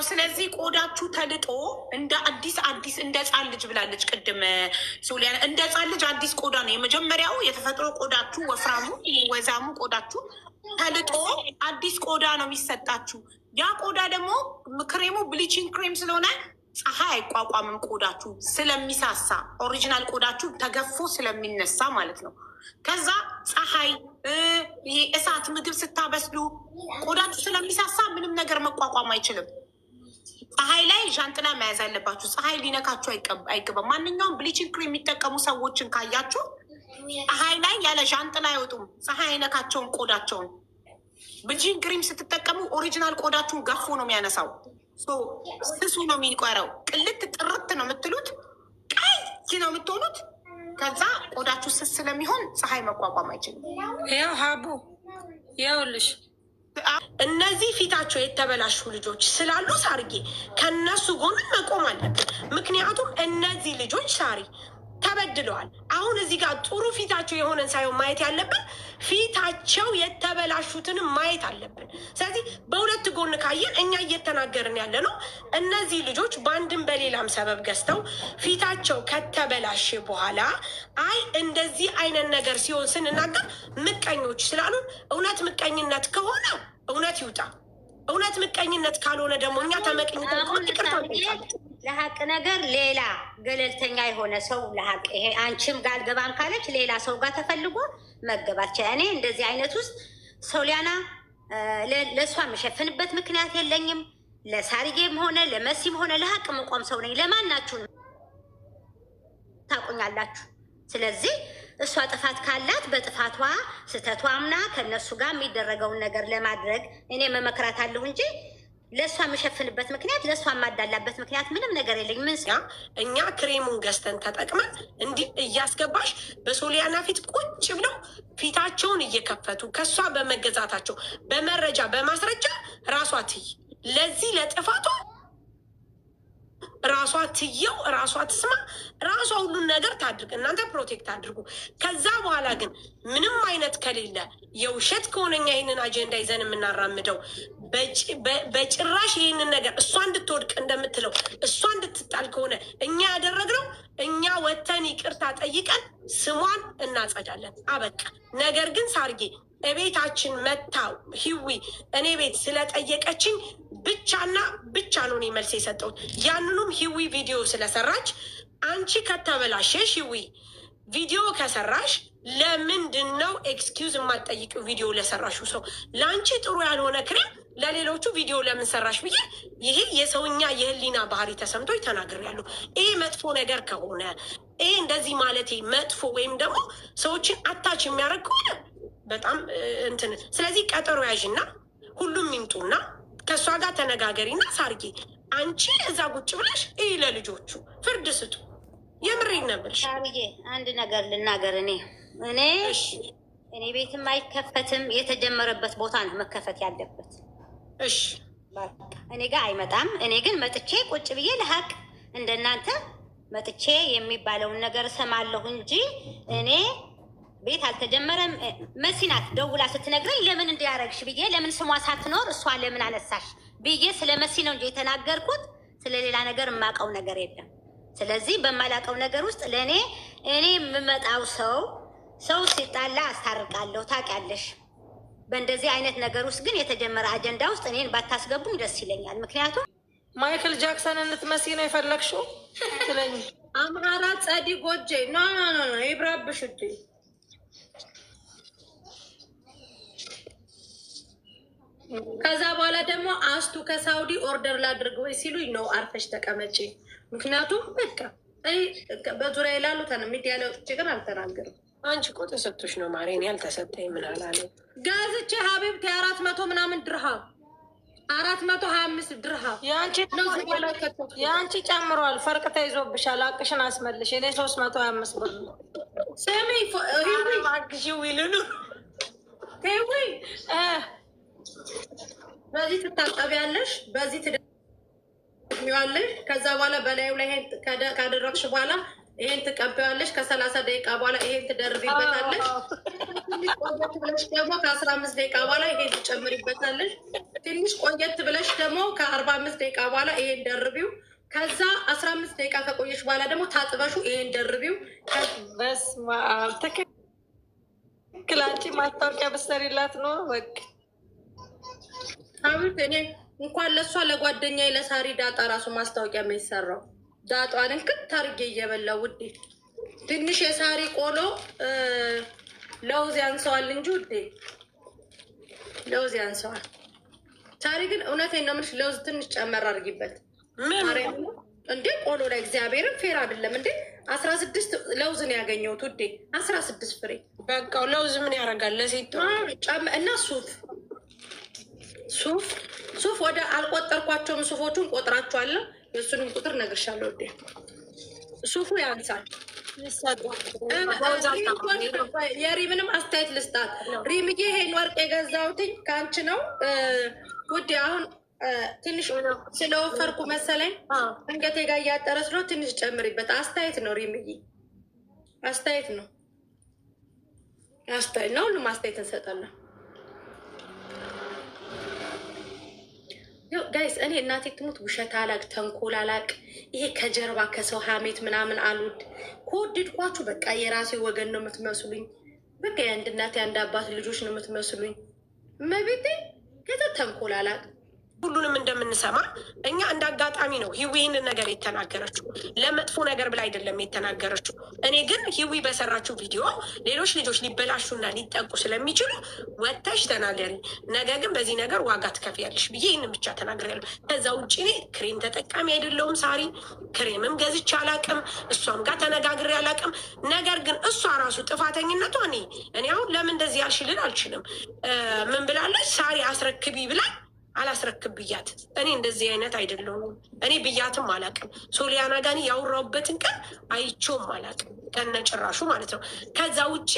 ስለዚህ ቆዳችሁ ተልጦ እንደ አዲስ እንደ ህፃን ልጅ ብላለች ቅድም ሶሊያና፣ እንደ ህፃን ልጅ አዲስ ቆዳ ነው የመጀመሪያው የተፈጥሮ ቆዳችሁ። ወፍራሙ ወዛሙ ቆዳችሁ ተልጦ አዲስ ቆዳ ነው የሚሰጣችሁ። ያ ቆዳ ደግሞ ክሬሙ ብሊቺንግ ክሬም ስለሆነ ፀሐይ አይቋቋምም። ቆዳችሁ ስለሚሳሳ ኦሪጂናል ቆዳችሁ ተገፎ ስለሚነሳ ማለት ነው። ከዛ ፀሐይ፣ እሳት፣ ምግብ ስታበስሉ ቆዳችሁ ስለሚሳሳ ምንም ነገር መቋቋም አይችልም። ፀሐይ ላይ ዣንጥላ መያዝ አለባችሁ። ፀሐይ ሊነካችሁ አይገባም። ማንኛውም ብሊቺንግ ክሬም የሚጠቀሙ ሰዎችን ካያችሁ ፀሐይ ላይ ያለ ዣንጥላ አይወጡም። ፀሐይ አይነካቸውም ቆዳቸውን። ብሊቺንግ ክሬም ስትጠቀሙ ኦሪጂናል ቆዳችሁን ገፎ ነው የሚያነሳው። ስሱ ነው የሚቆረው። ቅልት ጥርት ነው የምትሉት፣ ቀይ ነው የምትሆኑት። ከዛ ቆዳችሁ ስስ ስለሚሆን ፀሐይ መቋቋም አይችልም። ያው ሀቡ ያውልሽ እነዚህ ፊታቸው የተበላሹ ልጆች ስላሉ ሳርጌ ከነሱ ጎን መቆም አለብን። ምክንያቱም እነዚህ ልጆች ሳሪ ተበድለዋል። አሁን እዚህ ጋር ጥሩ ፊታቸው የሆነን ሳይሆን ማየት ያለብን ፊታቸው የተበላሹትንም ማየት አለብን። ስለዚህ በሁለት ጎን ካየን እኛ እየተናገርን ያለ ነው። እነዚህ ልጆች በአንድም በሌላም ሰበብ ገዝተው ፊታቸው ከተበላሽ በኋላ አይ እንደዚህ አይነት ነገር ሲሆን ስንናገር ምቀኞች ስላሉን፣ እውነት ምቀኝነት ከሆነ እውነት ይውጣ። እውነት ምቀኝነት ካልሆነ ደግሞ እኛ ተመቅኝነት ለሀቅ ነገር ሌላ ገለልተኛ የሆነ ሰው ለሀቅ ይሄ አንቺም ጋር አልገባም ካለች ሌላ ሰው ጋር ተፈልጎ መገባት። እኔ እንደዚህ አይነት ውስጥ ሶሊያና ለእሷ የምሸፍንበት ምክንያት የለኝም። ለሳሪጌም ሆነ ለመሲም ሆነ ለሀቅ መቆም ሰው ነኝ። ለማናችሁንም ታቆኛላችሁ። ስለዚህ እሷ ጥፋት ካላት በጥፋቷ ስህተቷ አምና ከእነሱ ጋር የሚደረገውን ነገር ለማድረግ እኔ መመክራት አለሁ እንጂ ለእሷ የምሸፍንበት ምክንያት ለእሷ የማዳላበት ምክንያት ምንም ነገር የለኝ። ምን እኛ ክሬሙን ገዝተን ተጠቅመን እንዲህ እያስገባሽ በሶሊያና ፊት ቁጭ ብለው ፊታቸውን እየከፈቱ ከእሷ በመገዛታቸው በመረጃ በማስረጃ ራሷ ትይ ለዚህ ለጥፋቷ ራሷ ትየው፣ ራሷ ትስማ፣ ራሷ ሁሉን ነገር ታድርግ። እናንተ ፕሮቴክት አድርጉ። ከዛ በኋላ ግን ምንም አይነት ከሌለ የውሸት ከሆነኛ ይህንን አጀንዳ ይዘን የምናራምደው በጭራሽ ይህንን ነገር እሷ እንድትወድቅ እንደምትለው እሷ እንድትጣል ከሆነ እኛ ያደረግነው እኛ ወተን ይቅርታ ጠይቀን ስሟን እናጸዳለን። አበቃ። ነገር ግን ሳርጌ እቤታችን መታው ሂዊ እኔ ቤት ስለጠየቀችኝ ብቻና ብቻ ነው እኔ መልስ የሰጠሁት። ያንኑም ሂዊ ቪዲዮ ስለሰራች አንቺ ከተበላሸሽ ሂዊ ቪዲዮ ከሰራሽ ለምንድን ነው ኤክስኪውዝ የማትጠይቂው? ቪዲዮ ለሰራሽው ሰው ለአንቺ ጥሩ ያልሆነ ክሬም ለሌሎቹ ቪዲዮ ለምን ሰራሽ ብዬ ይሄ የሰውኛ የህሊና ባህሪ ተሰምቶኝ ተናግሬያለሁ። ይሄ መጥፎ ነገር ከሆነ ይሄ እንደዚህ ማለቴ መጥፎ ወይም ደግሞ ሰዎችን አታች የሚያደርግ ከሆነ በጣም እንትን። ስለዚህ ቀጠሮ ያዥና ሁሉም ይምጡና ከእሷ ጋር ተነጋገሪና ሳርጌ አንቺ እዛ ቁጭ ብለሽ ይህ ለልጆቹ ፍርድ ስጡ። የምሬ ነብልሽ። ሳርጌ አንድ ነገር ልናገር። እኔ ቤትም አይከፈትም። የተጀመረበት ቦታ ነው መከፈት ያለበት። እሺ እኔ ጋር አይመጣም። እኔ ግን መጥቼ ቁጭ ብዬ ለሀቅ እንደናንተ መጥቼ የሚባለውን ነገር እሰማለሁ እንጂ እኔ ቤት አልተጀመረም። መሲናት ደውላ ስትነግረኝ ለምን እንዲያረግሽ ብዬ ለምን ስሟ ሳትኖር እሷ ለምን አነሳሽ ብዬ ስለ መሲ ነው እንጂ የተናገርኩት ስለሌላ ነገር የማውቀው ነገር የለም። ስለዚህ በማላውቀው ነገር ውስጥ ለእኔ የምመጣው ሰው ሲጣላ አስታርቃለሁ፣ ታውቂያለሽ። በእንደዚህ አይነት ነገር ውስጥ ግን የተጀመረ አጀንዳ ውስጥ እኔን ባታስገቡኝ ደስ ይለኛል። ምክንያቱም ማይክል ጃክሰን እንድትመሲ ነው የፈለግሽው ስለኝ አምሃራ ጸዲ ጎጄ ኖ ይብራብሽ እድ ከዛ በኋላ ደግሞ አስቱ ከሳውዲ ኦርደር ላድርግ ወይ ሲሉኝ ነው አርፈሽ ተቀመጪ። ምክንያቱም በቃ በዙሪያ ላሉት ሚዲያ ላይ ወጥቼ ግን አልተናገርም። አንቺ እኮ ተሰጥቶሽ ነው ማሬን ያልተሰጠኝ ምን አላለም። ጋዝቼ ሀቢብቲ 400 ምናምን ድርሃም 425 ድርሃም የአንቺ ጨምሯል። ፈርቅ ተይዞብሻል። አቅሽን አስመልሽ። እኔ 325 ብር ነው። ስሚ ዊልሉ በዚህ ትታጠቢያለሽ፣ በዚህ ትደሚዋለሽ። ከዛ በኋላ በላዩ ላይ ካደረግሽ በኋላ ይሄን ትቀበያለሽ። ከ30 ደቂቃ በኋላ ይሄን ትደርቢበታለሽ። ትንሽ ቆየት ብለሽ ደግሞ ከ15 ደቂቃ በኋላ ይሄን ትጨምሪበታለሽ። ትንሽ ቆየት ብለሽ ደግሞ ከ45 ደቂቃ በኋላ ይሄን ደርቢው። ከዛ 15 ደቂቃ ከቆየሽ በኋላ ደግሞ ታጥበሹ ይሄን ደርቢው። በስመ አብ ትክክል። አንቺ ማስታወቂያ ብትሰሪላት ነው በቃ። አቤት እኔ እንኳን ለእሷ ለጓደኛዬ ለሳሪ ዳጣ ራሱ ማስታወቂያ የሚሰራው ዳጧን እንክት አድርጌ እየበላው ውዴ። ትንሽ የሳሪ ቆሎ ለውዝ ያንሰዋል እንጂ ውዴ ለውዝ ያንሰዋል። ሳሪ ግን እውነቴን ነው የምልሽ ለውዝ ትንሽ ጨመር አድርጊበት። እንዴ ቆሎ ላይ እግዚአብሔርን ፌር አይደለም እንዴ። 16 ለውዝ ነው ያገኘሁት ውዴ፣ 16 ፍሬ። በቃ ለውዝ ምን ያደርጋል ለሴት እና ሱፍ ወደ አልቆጠርኳቸውም። ሱፎቹን ቆጥራቸዋለሁ። የእሱንም ቁጥር እነግርሻለሁ ውዴ። ሱፉ ያንሳል። የሪምንም አስተያየት ልስጣት። ሪምዬ ይሄን ወርቅ የገዛሁትኝ ከአንቺ ነው ውዴ። አሁን ትንሽ ስለወፈርኩ መሰለኝ አንገቴ ጋር እያጠረ ስለ ትንሽ ጨምሪበት። አስተያየት ነው ሪምዬ፣ አስተያየት ነው። ሁሉም አስተያየት እንሰጣለን። ጋይስ እኔ እናቴ ትሙት ውሸት አላቅ፣ ተንኮል አላቅ። ይሄ ከጀርባ ከሰው ሀሜት ምናምን አልወድ። ከወደድኳችሁ በቃ የራሴ ወገን ነው የምትመስሉኝ። በቃ የአንድ እናት የአንድ አባት ልጆች ነው የምትመስሉኝ። መቤቴ ከዛ ተንኮል አላቅ። ሁሉንም እንደምንሰማ እኛ እንደ አጋጣሚ ነው ሂዊ ይህንን ነገር የተናገረችው፣ ለመጥፎ ነገር ብላ አይደለም የተናገረችው። እኔ ግን ሂዊ በሰራችው ቪዲዮ ሌሎች ልጆች ሊበላሹና ሊጠቁ ስለሚችሉ ወጥተሽ ተናገሪ፣ ነገ ግን በዚህ ነገር ዋጋ ትከፍያለሽ ብዬ ይህንን ብቻ ተናግሬያለሁ። ከዛ ውጭ እኔ ክሬም ተጠቃሚ አይደለሁም። ሳሪ ክሬምም ገዝቼ አላቅም፣ እሷም ጋር ተነጋግሬ አላቅም። ነገር ግን እሷ ራሱ ጥፋተኝነቷ እኔ አሁን ለምን እንደዚህ ያልሽልን አልችልም። ምን ብላለች ሳሪ አስረክቢ ብላ አላስረክብ ብያት። እኔ እንደዚህ አይነት አይደለሁም። እኔ ብያትም አላቅም። ሶሊያና ጋር ያወራሁበትን ቀን አይቼውም አላቅም ከነጭራሹ ማለት ነው። ከዛ ውጭ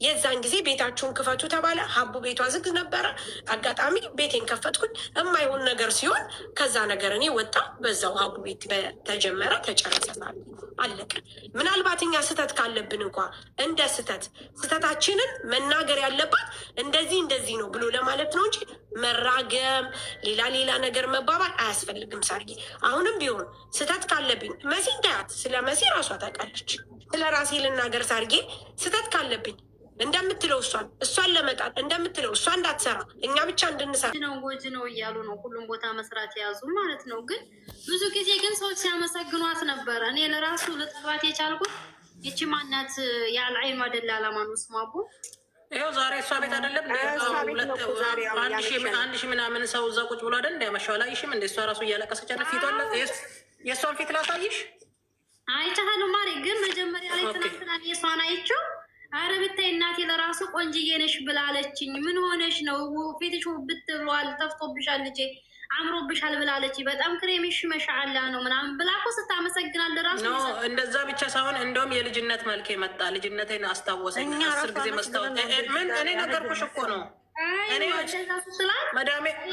የዛን ጊዜ ቤታችሁን ክፈቱ ተባለ። ሀቡ ቤቷ ዝግ ነበረ። አጋጣሚ ቤቴን ከፈትኩኝ። የማይሆን ነገር ሲሆን ከዛ ነገር እኔ ወጣ። በዛው ሀቡ ቤት ተጀመረ፣ ተጨረሰታል፣ አለቀ። ምናልባት እኛ ስህተት ካለብን እንኳ እንደ ስህተታችንን መናገር ያለባት እንደዚህ ነው ብሎ ለማለት ነው እንጂ መራገም፣ ሌላ ነገር መባባል አያስፈልግም። ሳርጊ አሁንም ቢሆን ስህተት ካለብኝ መሲን ታያት። ስለ መሲ ራሷ ታውቃለች። ስለ ራሴ ልናገር ሳርጌ ስህተት ካለብኝ እንደምትለው እሷን ለመጣል እንደምትለው እሷ እንዳትሰራ እኛ ብቻ እንድንሰራ ነው ጎጂ ነው እያሉ ነው ሁሉም ቦታ መስራት የያዙ ማለት ነው። ግን ብዙ ጊዜ ግን ሰዎች ሲያመሰግኗት ነበረ። እኔ ለራሱ ልጥባት የቻልኩት ይቺ ማናት የአልዓይን ማደላላ ማኑ ስማቡ ይኸው ዛሬ እሷ ቤት አይደለም አንድ ሺህ ምናምን ሰው እዛ ቁጭ ብሎ አይደል እንዳያመሻው ላይሽም እንደ እሷ ራሱ እያለቀሰች አይደል? ፊቷን የእሷን ፊት ላሳይሽ አይቻሉ ማሪ። ግን መጀመሪያ ላይ ትናንትና የሷን አይቼው አረ ብታይ እናቴ ለራሱ ቆንጅዬ ነሽ ብላለችኝ። ምን ሆነሽ ነው ፊትሽ ውብት ብሏል፣ ጠፍቶብሻል፣ ልጄ አምሮብሻል ብላለች። በጣም ክሬምሽ መሻአላ ነው ምናምን ብላ እኮ ስታመሰግናል ለራሱ እንደዛ ብቻ ሳይሆን እንደውም የልጅነት መልክ መጣ። ልጅነቴን አስታወሰኝ። 10 ጊዜ መስታወት ምን እኔ ነገርኩሽ እኮ ነው። እኔ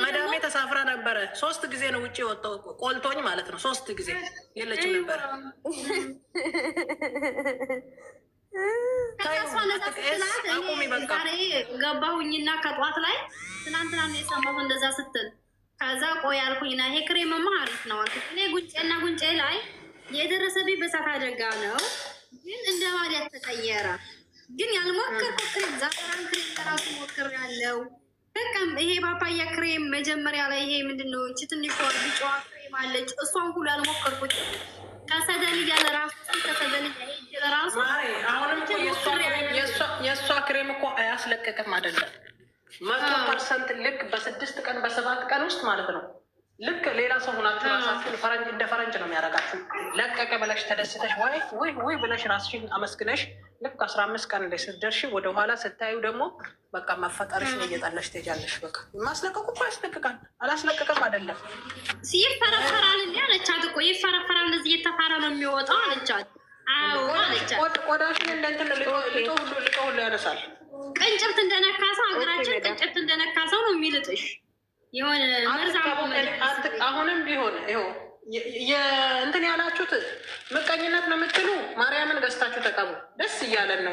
መዳሜ ተሳፍራ ነበረ። 3 ጊዜ ነው ውጭ ወጣው ቆልቶኝ ማለት ነው። 3 ጊዜ የለችም ነበረ። ዛሬ ገባሁኝና ከጧት ላይ ትናንትና የሰማሁ እንደዛ ስትል ከዛ ቆይ አልኩኝና ይሄ ክሬምማ አሪፍ ነው አልኩኝ። እኔ ጉንጬ ላይ የደረሰብኝ በሳት አደጋ ነው፣ ግን እንደ ማዲያት ተቀየረ። ግን ያልሞከርኩት ክሬም ዛፈራን ክሬም ለራሱ ሞክሬያለሁ። በቃ ይሄ ፓፓያ ክሬም መጀመሪያ ላይ ይሄ ምንድነው እቺ ትንሿ ቢጫዋ ክሬም አለች፣ እሷን ሁሉ ያልሞከርኩት ከሰደልያ ለራሱ ለራሱ አሁንም እኮ የእሷ ክሬም እኮ አያስለቀቅም አይደለም 100% ልክ በ6 ቀን በ7 ቀን ውስጥ ማለት ነው። ልክ ሌላ ሰው ሆናችሁ ራሳችሁን እንደ ፈረንጅ ነው የሚያደርጋችሁ። ለቀቀ ብለሽ ተደስተሽ ወይ ብለሽ ራስሽን አመስግነሽ ልክ 15 ቀን ላይ ስትደርሺ ወደኋላ ስታዩ ደግሞ በቃ መፈጠርሽ ነው እየጠለሽ ትሄጃለሽ። በቃ ማስለቀቁ እኮ ያስለቅቃል። አላስለቀቅም አይደለም ይፈረፈራል እንዲ አለቻት እኮ ይፈረፈራል። እንደዚህ እየተፋረ ነው የሚወጣው አለቻት። አዎ አለቻት። ቆዳሽን እንደንትን ልጦ ሁሉ ያነሳል። ቅንጭብት እንደነካሰው ሀገራችን ቅንጭብት እንደነካሰው ነው የሚልጥሽ። የሆነ አሁንም ቢሆን ይኸው እንትን ያላችሁት ምቀኝነት ነው የምትሉ ማርያምን ገዝታችሁ ተቀቡ። ደስ እያለን ነው።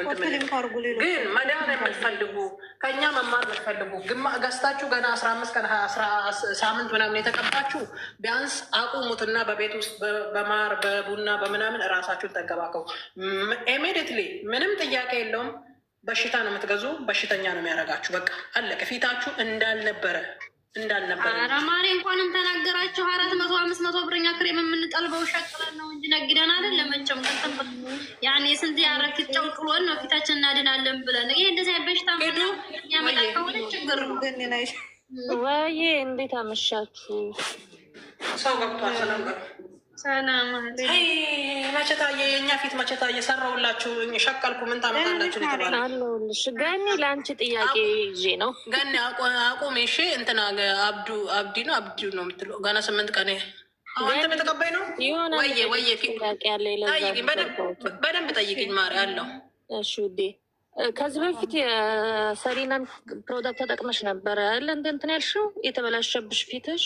ግን መዳን የምትፈልጉ ከእኛ መማር የምትፈልጉ ገዝታችሁ ገና 15 ቀን ሳምንት ምናምን የተቀባችሁ ቢያንስ አቁሙትና በቤት ውስጥ በማር በቡና በምናምን እራሳችሁን ተንከባከቡ። ኢሚዲየትሊ ምንም ጥያቄ የለውም። በሽታ ነው የምትገዙ፣ በሽተኛ ነው የሚያደርጋችሁ። በቃ አለቀ። ፊታችሁ እንዳልነበረ ኧረ ማሬ እንኳንም ተናገራችሁ። 400 500 ብርኛ ክሬም የምንጠልበው ሸቅለን ነው እንጂ ነግደን አይደለም። መቼም ከተንበል ያኔ ስንት ያረፊት ጨውጥሎን ነው ፊታችን እናድናለን ብለን ይሄ እንደዚህ በሽታ ያመጣ ከሆነ ችግር ነው። ወይ እንዴት አመሻችሁ? ሰው ገብቷል። ሰላም መቼ ታየ? የእኛ ፊት መቼ ታየ? ሰራሁላችሁ፣ ሸቀልኩ። ምን ታመጣላችሁ? አለሁልሽ። ገኒ ለአንቺ ጥያቄ ይዤ ነው። ገኒ አቁሜ። እሺ እንትና አብዲ ነው የምትለው። ገና 8 ቀን አንተ በተቀባይ ነው የሆነ ወየ ጥያቄ ያለ በደንብ ጠይቅኝ ማሪ አለው። እሺ ውዴ፣ ከዚህ በፊት የሰሪናን ፕሮዳክት ተጠቅመሽ ነበረ አለ እንትን ያልሽው የተበላሸብሽ ፊትሽ?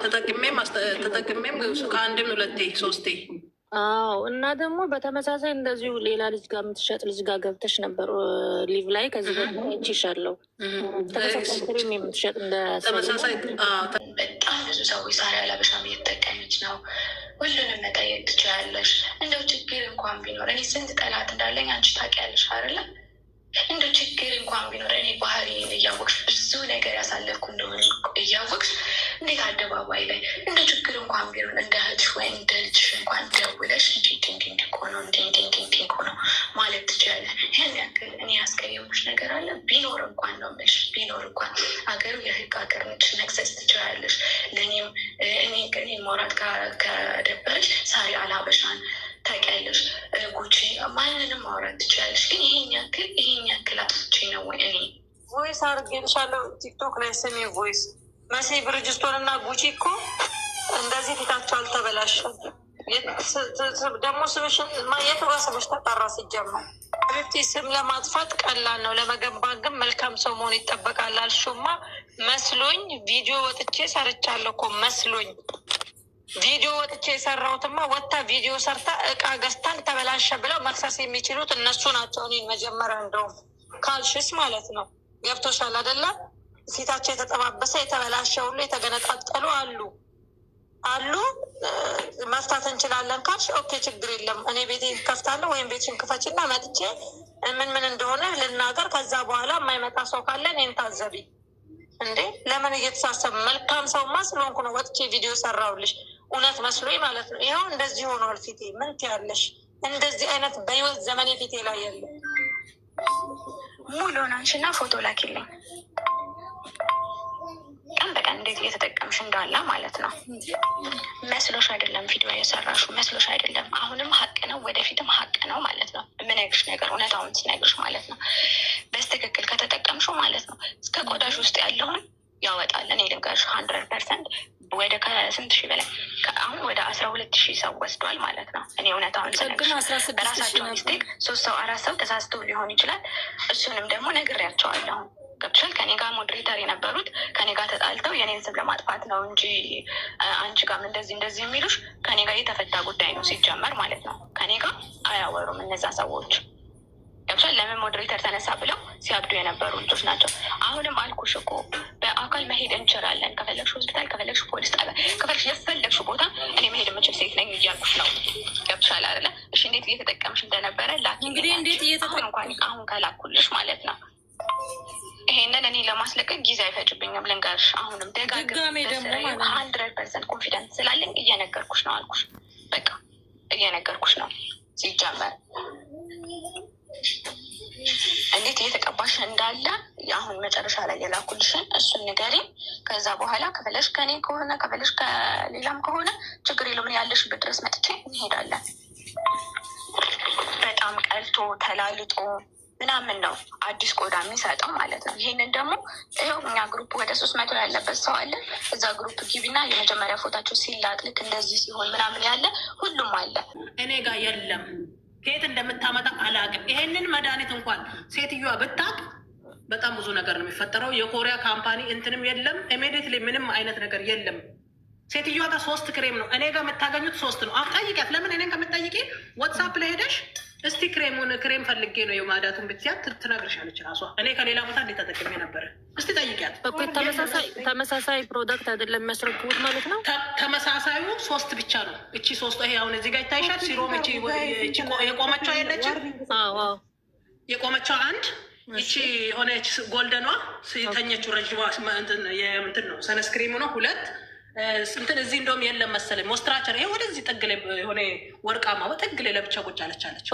ተጠቅሜም ከአንድም 2 3። አዎ። እና ደግሞ በተመሳሳይ እንደዚሁ ሌላ ልጅ ጋር የምትሸጥ ልጅ ጋር ገብተሽ ነበር ሊቭ ላይ። ከዚህ በፊት ይሻለው ተመሳሳይ ክሬም የምትሸጥ እንደ ተመሳሳይ። በጣም ብዙ ሰዎች ዛሬ አላበሻም እየተጠቀመች ነው። ሁሉንም መጠየቅ ትችላለሽ። እንደው ችግር እንኳን ቢኖር እኔ ስንት ጠላት እንዳለኝ አንቺ ታውቂያለሽ አይደለ? እንደ ችግር እንኳን ቢኖር እኔ ባህሪ እያወቅሽ ብዙ ነገር ያሳለፍኩ እንደሆነ እያወቅሽ እንዴት አደባባይ ላይ እንደ ችግር እንኳን ቢኖር እንደ እህትሽ ወይ እንደ ልጅሽ እንኳን ደውለሽ እንዲህ ሆኖ ማለት ትችላለሽ። ይህን ያክል እኔ ያስቀየሙሽ ነገር አለ ቢኖር እንኳን ነው የምልሽ። ቢኖር እንኳን ሀገሩ የህግ ሀገር ነች። መክሰስ ትችላለሽ። ለእኔም እኔ ማውራት ከደበረሽ ሳሪ አላበሻን ታውቂያለሽ፣ ጉቺ ማንንም ማውራት ትችላለሽ። ግን ይሄን ያክል አጥፍቼ ነው ወይ? እኔ ቮይስ አድርጌልሻለሁ ቲክቶክ ላይ ስሚ። ቮይስ መሲ ብርጅስቶን እና ጉቺ እኮ እንደዚህ ፊታቸው አልተበላሸም። ደግሞ ስምሽ የት ጋ ስምሽ ተጠራ? ሲጀመር ፊፍቲ ስም ለማጥፋት ቀላል ነው፣ ለመገንባት ግን መልካም ሰው መሆን ይጠበቃል። አልሹማ መስሎኝ ቪዲዮ ወጥቼ ሰርቻለሁ እኮ መስሎኝ ቪዲዮ ወጥቼ የሰራሁትማ ወታ ቪዲዮ ሰርታ እቃ ገዝታን ተበላሸ ብለው መክሰስ የሚችሉት እነሱ ናቸው። እኔን መጀመሪያ እንደውም ካልሽስ ማለት ነው። ገብቶሻል አይደለ? ፊታቸው የተጠባበሰ የተበላሸ ሁሉ የተገነጣጠሉ አሉ። መፍታት እንችላለን ካልሽ ኦኬ፣ ችግር የለም። እኔ ቤቴ ከፍታለሁ ወይም ቤትሽን ክፈችና መጥቼ ምን እንደሆነ ልናገር። ከዛ በኋላ የማይመጣ ሰው ካለ እኔን ታዘቢ። እንዴ ለምን እየተሳሰብ? መልካም ሰውማ ስለሆንኩ ነው ወጥቼ ቪዲዮ ሰራሁልሽ። እውነት መስሎኝ ማለት ነው። ይኸው እንደዚህ ሆኗል ፊቴ። ምን ትያለሽ? እንደዚህ አይነት በህይወት ዘመኔ ፊቴ ላይ ያለ ሙሉ ናንሽና ፎቶ ላኪልኝ። ቀን በቀን እንዴት እየተጠቀምሽ እንዳለ ማለት ነው። መስሎሽ አይደለም ቪዲዮ የሰራሹ፣ መስሎሽ አይደለም። አሁንም ሀቅ ነው፣ ወደፊትም ሀቅ ነው ማለት ነው። የምነግርሽ ነገር እውነታውን ስነግርሽ ማለት ነው። በስትክክል ከተጠቀምሹ ማለት ነው እስከ ቆዳሽ ውስጥ ያለውን ያወጣል። እኔ ልንገርሽ 100% ወደ ከስንት ሺህ በላይ አሁን ወደ 12,000 ሰው ወስዷል ማለት ነው። እኔ እውነታውን ስነግርሽ በራሳቸው ሚስቴክ 3 ሰው 4 ሰው ተሳስተው ሊሆን ይችላል። እሱንም ደግሞ ነግሬያቸዋለሁ። ገብቶሻል? ከኔ ጋር ሞዴሬተር የነበሩት ከኔ ጋር ተጣልተው የኔን ስም ለማጥፋት ነው እንጂ አንቺ ጋር እንደዚህ የሚሉሽ ከኔ ጋር የተፈታ ጉዳይ ነው ሲጀመር ማለት ነው። ከኔ ጋር አያወሩም እነዛ ሰዎች። ገብቶሻል? ለምን ሞዴሬተር ተነሳ ብለው ሲያብዱ የነበሩ ልጆች ናቸው። አሁንም አልኩሽ እኮ በአካል መሄድ እንችላለን። ከፈለግሽ ሆስፒታል፣ ከፈለግሽ ፖሊስ ጣቢያ፣ ከፈለግሽ የፈለግሽ ቦታ እኔ መሄድ የምችል ሴት ነኝ እያልኩሽ ነው። ገብቶሻል አይደለ? እሺ እንዴት እየተጠቀምሽ እንደነበረ እንግዲህ እንዴት አሁን ከላኩልሽ ማለት ነው። ይሄንን እኔ ለማስለቀቅ ጊዜ አይፈጅብኝም። ልንገርሽ አሁንም ደጋግሜ ደግሞ 100% ኮንፊደንስ ስላለኝ እየነገርኩሽ ነው አልኩሽ። በቃ እየነገርኩሽ ነው። ሲጀመር እንዴት እየተቀባሽ እንዳለ የአሁን መጨረሻ ላይ የላኩልሽን እሱን ንገሪኝ። ከዛ በኋላ ከፈለሽ ከኔ ከሆነ ከፈለሽ ከሌላም ከሆነ ችግር የለውም። ያለሽበት ድረስ መጥቼ እንሄዳለን። በጣም ቀልቶ ተላልጦ ምናምን ነው አዲስ ቆዳ የሚሰጠው ማለት ነው። ይሄንን ደግሞ ይኸው እኛ ግሩፕ ወደ 300 ያለበት ሰው አለ። እዛ ግሩፕ ጊቢና የመጀመሪያ ፎታቸው ሲላጥ ልክ እንደዚህ ሲሆን ምናምን ያለ ሁሉም አለ። እኔ ጋር የለም። ከየት እንደምታመጣ አላውቅም። ይሄንን መድኃኒት እንኳን ሴትዮዋ ብታቅ በጣም ብዙ ነገር ነው የሚፈጠረው። የኮሪያ ካምፓኒ እንትንም የለም። ኢሚዲየትሊ ምንም አይነት ነገር የለም። ሴትዮዋ ጋር 3 ክሬም ነው፣ እኔ ጋር የምታገኙት 3 ነው። አሁን ጠይቂያት። ለምን እኔን ከምትጠይቂ ዋትሳፕ ላይ ሄደሽ እስቲ ክሬም ፈልጌ ነው የማዳቱን ብትያት ትነግርሻለች ራሷ። እኔ ከሌላ ቦታ እንዴት ተጠቅሜ ነበረ? እስቲ ጠይቂያት። ተመሳሳይ ፕሮዳክት አይደለም የሚያስረክቡት ማለት ነው። ተመሳሳዩ 3 ብቻ ነው። እቺ 3 ይሄ አሁን እዚህ ጋር ይታይሻል። ሲሮም እቺ የቆመችው የለችም፣ የቆመችው አንድ ይቺ የሆነች ጎልደኗ የተኘችው ረዥሟ ምንትን ነው ሰነስክሪሙ ነው 2 እንትን እዚህ እንደውም የለም መሰለኝ ሞስትራቸር። ይሄ ወደዚህ ጥግ ላይ የሆነ ወርቃማ ጥግ ላይ ለብቻ ቁጭ አለቻለች።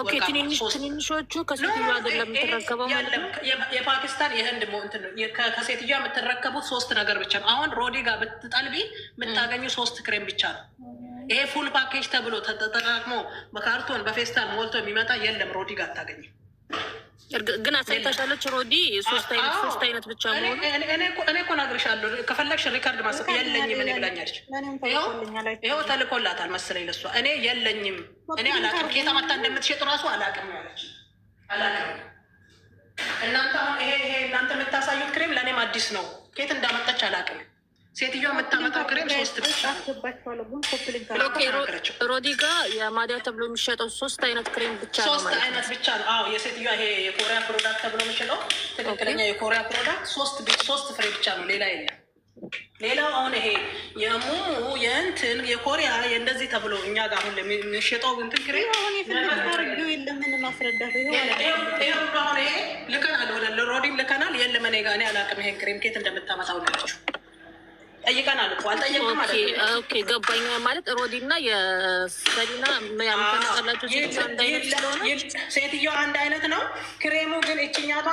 ትንንሾቹ ከሴትዮዋ አይደለም የምትረከበው ማለት ነው። የፓኪስታን የህንድ እንትን ነው ከሴትዮዋ የምትረከቡት 3 ነገር ብቻ ነው። አሁን ሮዲ ጋር ብትጠልቢ የምታገኙ 3 ክሬም ብቻ ነው። ይሄ ፉል ፓኬጅ ተብሎ ተጠራቅሞ በካርቶን በፌስታል ሞልቶ የሚመጣ የለም። ሮዲ ጋር አታገኝም። ግን አሳይታሻለች ሮዲ 3 አይነት ብቻ መሆኑ። እኔ እኮ እነግርሻለሁ ከፈለግሽ ሪካርድ ማስቀ የለኝም እኔ ብላኛለች። ይኸው ተልኮላታል መሰለኝ ለሷ። እኔ የለኝም እኔ አላውቅም፣ ኬታ መታ እንደምትሸጥ ራሱ አላውቅም ያለች። አላውቅም እናንተ አሁን ይሄ እናንተ የምታሳዩት ክሬም ለእኔም አዲስ ነው። ኬት እንዳመጣች አላውቅም። ሴትዮዋ የምታመጣው ክሬም 3 ብቻ። ሮዲ ጋ የማዲያ ተብሎ የሚሸጠው 3 አይነት ክሬም ብቻ ነው ማለት ነው። 3 አይነት ብቻ ነው። አዎ የሴትዮዋ ይሄ የኮሪያ ፕሮዳክት ተብሎ የሚሸጠው ትክክለኛ የኮሪያ ፕሮዳክት 3 ፍሬ ብቻ ነው፣ ሌላ የለም። ሌላው አሁን ይሄ የሙሙ የእንትን የኮሪያ የእንደዚህ ተብሎ እኛ ጋር አሁን የሚሸጠው እንትን ክሬም አሁን የለም። ምን ማስረዳት አሁን ይሄ ልከናል፣ ወደ ሮዲም ልከናል። የለም እኔ ጋር እኔ አላውቅም ይሄን ክሬም ኬት እንደምታመጣው ናቸው። ጠይቀናል እኮ አልጠየቅም ማለት ነው። ኦኬ ገባኝ። ማለት ሮዲ እና የሰሊና ያምተመጣላቸው አንድ አይነት ስለሆነ ሴትዮዋ አንድ አይነት ነው። ክሬሙ ግን እችኛቷ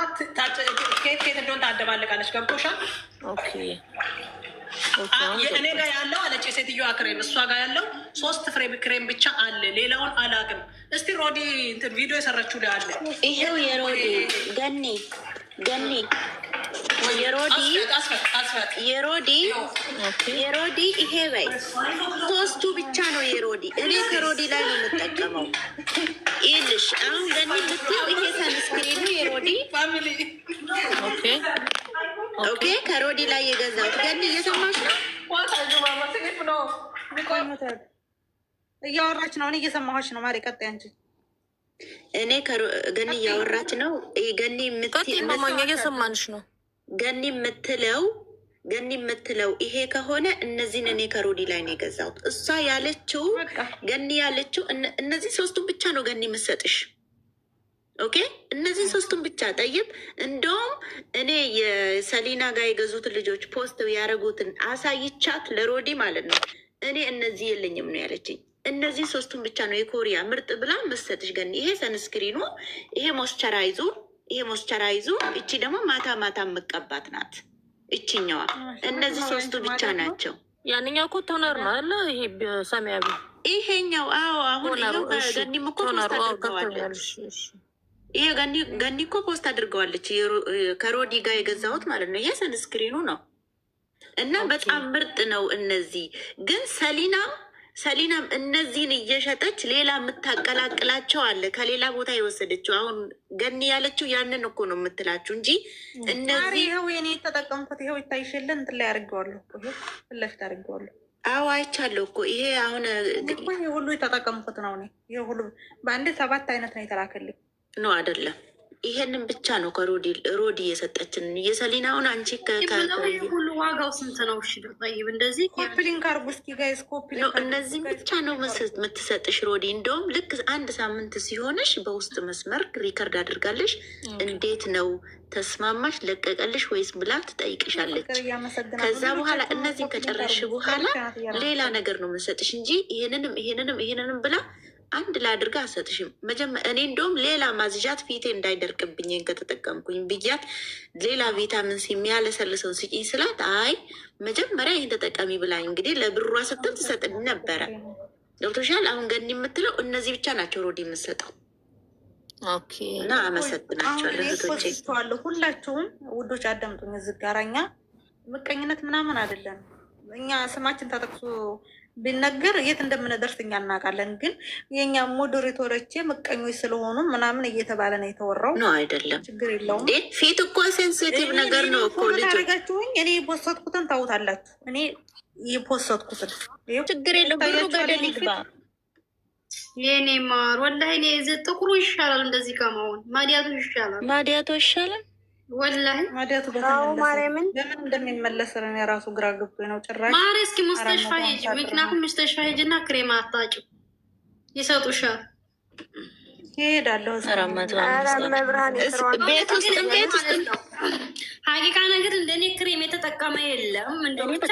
ኬት እንደሆነ ታደባልቃለች። ገብቶሻል? ኦኬ እኔ ጋር ያለው አለች የሴትዮዋ ክሬም፣ እሷ ጋር ያለው 3 ፍሬ ክሬም ብቻ አለ። ሌላውን አላውቅም። እስቲ ሮዲ እንትን ቪዲዮ የሰራችው ላይ አለ። ይሄው የሮዲ ገኒ የሮዲ ይሄ በይ 3ቱ ብቻ ነው የሮዲ። እኔ ከሮዲ ላይ ነው የምጠቀመው። ይልሽ አሁን ገኒ ልትይው ይሄ ሰንስክሪን ነው የሮዲ። ኦኬ ከሮዲ ላይ የገዛሁት ገኒ እየሰማሽ ነው? እያወራች ነው። እኔ እየሰማሁሽ ነው። ማሪ ቀጣይ አንቺ። እኔ ገኒ እያወራች ነው። ገኒ እየሰማንሽ ነው። ገኒ የምትለው ይሄ ከሆነ እነዚህን እኔ ከሮዲ ላይ ነው የገዛሁት። እሷ ያለችው ገኒ ያለችው እነዚህ 3ቱን ብቻ ነው ገኒ የምትሰጥሽ። ኦኬ እነዚህ 3ቱን ብቻ ጠይብ። እንደውም እኔ የሰሊና ጋር የገዙትን ልጆች ፖስት ያደረጉትን አሳይቻት ለሮዲ ማለት ነው። እኔ እነዚህ የለኝም ነው ያለችኝ። እነዚህ 3ቱን ብቻ ነው የኮሪያ ምርጥ ብላ መሰጥሽ ገኒ። ይሄ ሰንስክሪኑ፣ ይሄ ሞስቸራይዙ፣ እቺ ደግሞ ማታ ማታ የምቀባት ናት እችኛዋ። እነዚህ 3ቱ ብቻ ናቸው። ያንኛው እኮ ቶነር ነው አለ። ይሄ ሰማያዊ ይሄኛው። አዎ አሁን ገኒም እኮ ፖስት አድርገዋለች። ይሄ ገኒ እኮ ፖስት አድርገዋለች። ከሮዲ ጋር የገዛሁት ማለት ነው። ይሄ ሰንስክሪኑ ነው እና በጣም ምርጥ ነው። እነዚህ ግን ሰሊናም እነዚህን እየሸጠች ሌላ የምታቀላቅላቸው አለ ከሌላ ቦታ የወሰደችው። አሁን ገኒ ያለችው ያንን እኮ ነው የምትላችሁ እንጂ እነዚህ ይኸው የኔ የተጠቀምኩት ይኸው ይታይሽልን እንትን ላይ አድርጌዋለሁ። ፊት ለፊት አድርጌዋለሁ። አዎ አይቻለሁ እኮ ይሄ አሁን ሁሉ የተጠቀምኩት ነው። ይሄ ሁሉ በአንድ 7 አይነት ነው የተላከልኝ ነው አይደለም። ይሄንን ብቻ ነው ከሮዲ የሰጠችን። የሰሊናውን አንቺ ሁሉ ዋጋው ስንት ነው? እሺ ጠይብ እንደዚህ ኮፕሊንግ አርጉ እስኪ ጋይስ፣ ኮፕሊንግ እነዚህም ብቻ ነው የምትሰጥሽ ሮዲ። እንደውም ልክ 1 ሳምንት ሲሆንሽ በውስጥ መስመር ሪከርድ አድርጋለሽ። እንዴት ነው ተስማማሽ፣ ለቀቀልሽ ወይስ ብላ ትጠይቅሻለች። ከዛ በኋላ እነዚህን ከጨረሽ በኋላ ሌላ ነገር ነው የምንሰጥሽ እንጂ ይሄንንም ብላ አንድ ላይ አድርጋ አሰጥሽም። እኔ እንደውም ሌላ ማዝዣት ፊቴ እንዳይደርቅብኝ ከተጠቀምኩኝ ብያት ሌላ ቪታሚንስ የሚያለሰልሰውን ስጪኝ ስላት አይ መጀመሪያ ይህን ተጠቀሚ ብላኝ እንግዲህ ለብሯ ስትል ትሰጥኝ ነበረ። ገብቶሻል? አሁን ገኒ የምትለው እነዚህ ብቻ ናቸው ሮዲ የምትሰጠው። እና አመሰግናቸዋለሁ እህቶቼ። ሁላችሁም ውዶች አዳምጡኝ። እዚህ ጋር እኛ ምቀኝነት ምናምን አይደለም። እኛ ስማችን ተጠቅሶ ቢነገር የት እንደምንደርስ እኛ እናውቃለን። ግን የእኛ ሞዴሬተሮቼ ምቀኞች ስለሆኑ ምናምን እየተባለ ነው የተወራው። ነው አይደለም፣ ችግር የለውም። ፊት እኮ ሴንሲቲቭ ነገር ነው እኮ ልጅ አረጋችሁኝ። እኔ ቦሰትኩትን ታውታላችሁ። እኔ የፖሰትኩትን ችግር የለም ብሩ ገደል ይግባ። የኔ ማር ወላሂ እኔ ጥቁሩ ይሻላል እንደዚህ ከመሆን ማዲያቱ ይሻላል። ማዲያቶ ይሻላል ወላሂ ማዲያቱ በተመለሰ ለምን እንደሚመለስ የራሱ ግራ ገብቶ ነው። ጭራሽ ማሪ እስኪ ሙስተሽፋ ሂጂ፣ ምክንያቱም ሙስተሽፋ ሂጂና ክሬም አታጭው ይሰጡሻል። ይሄዳለሁ ቤት ውስጥ ነው ሀቂቃ ነገር እንደኔ ክሬም የተጠቀመ የለም። እንደ ብቻ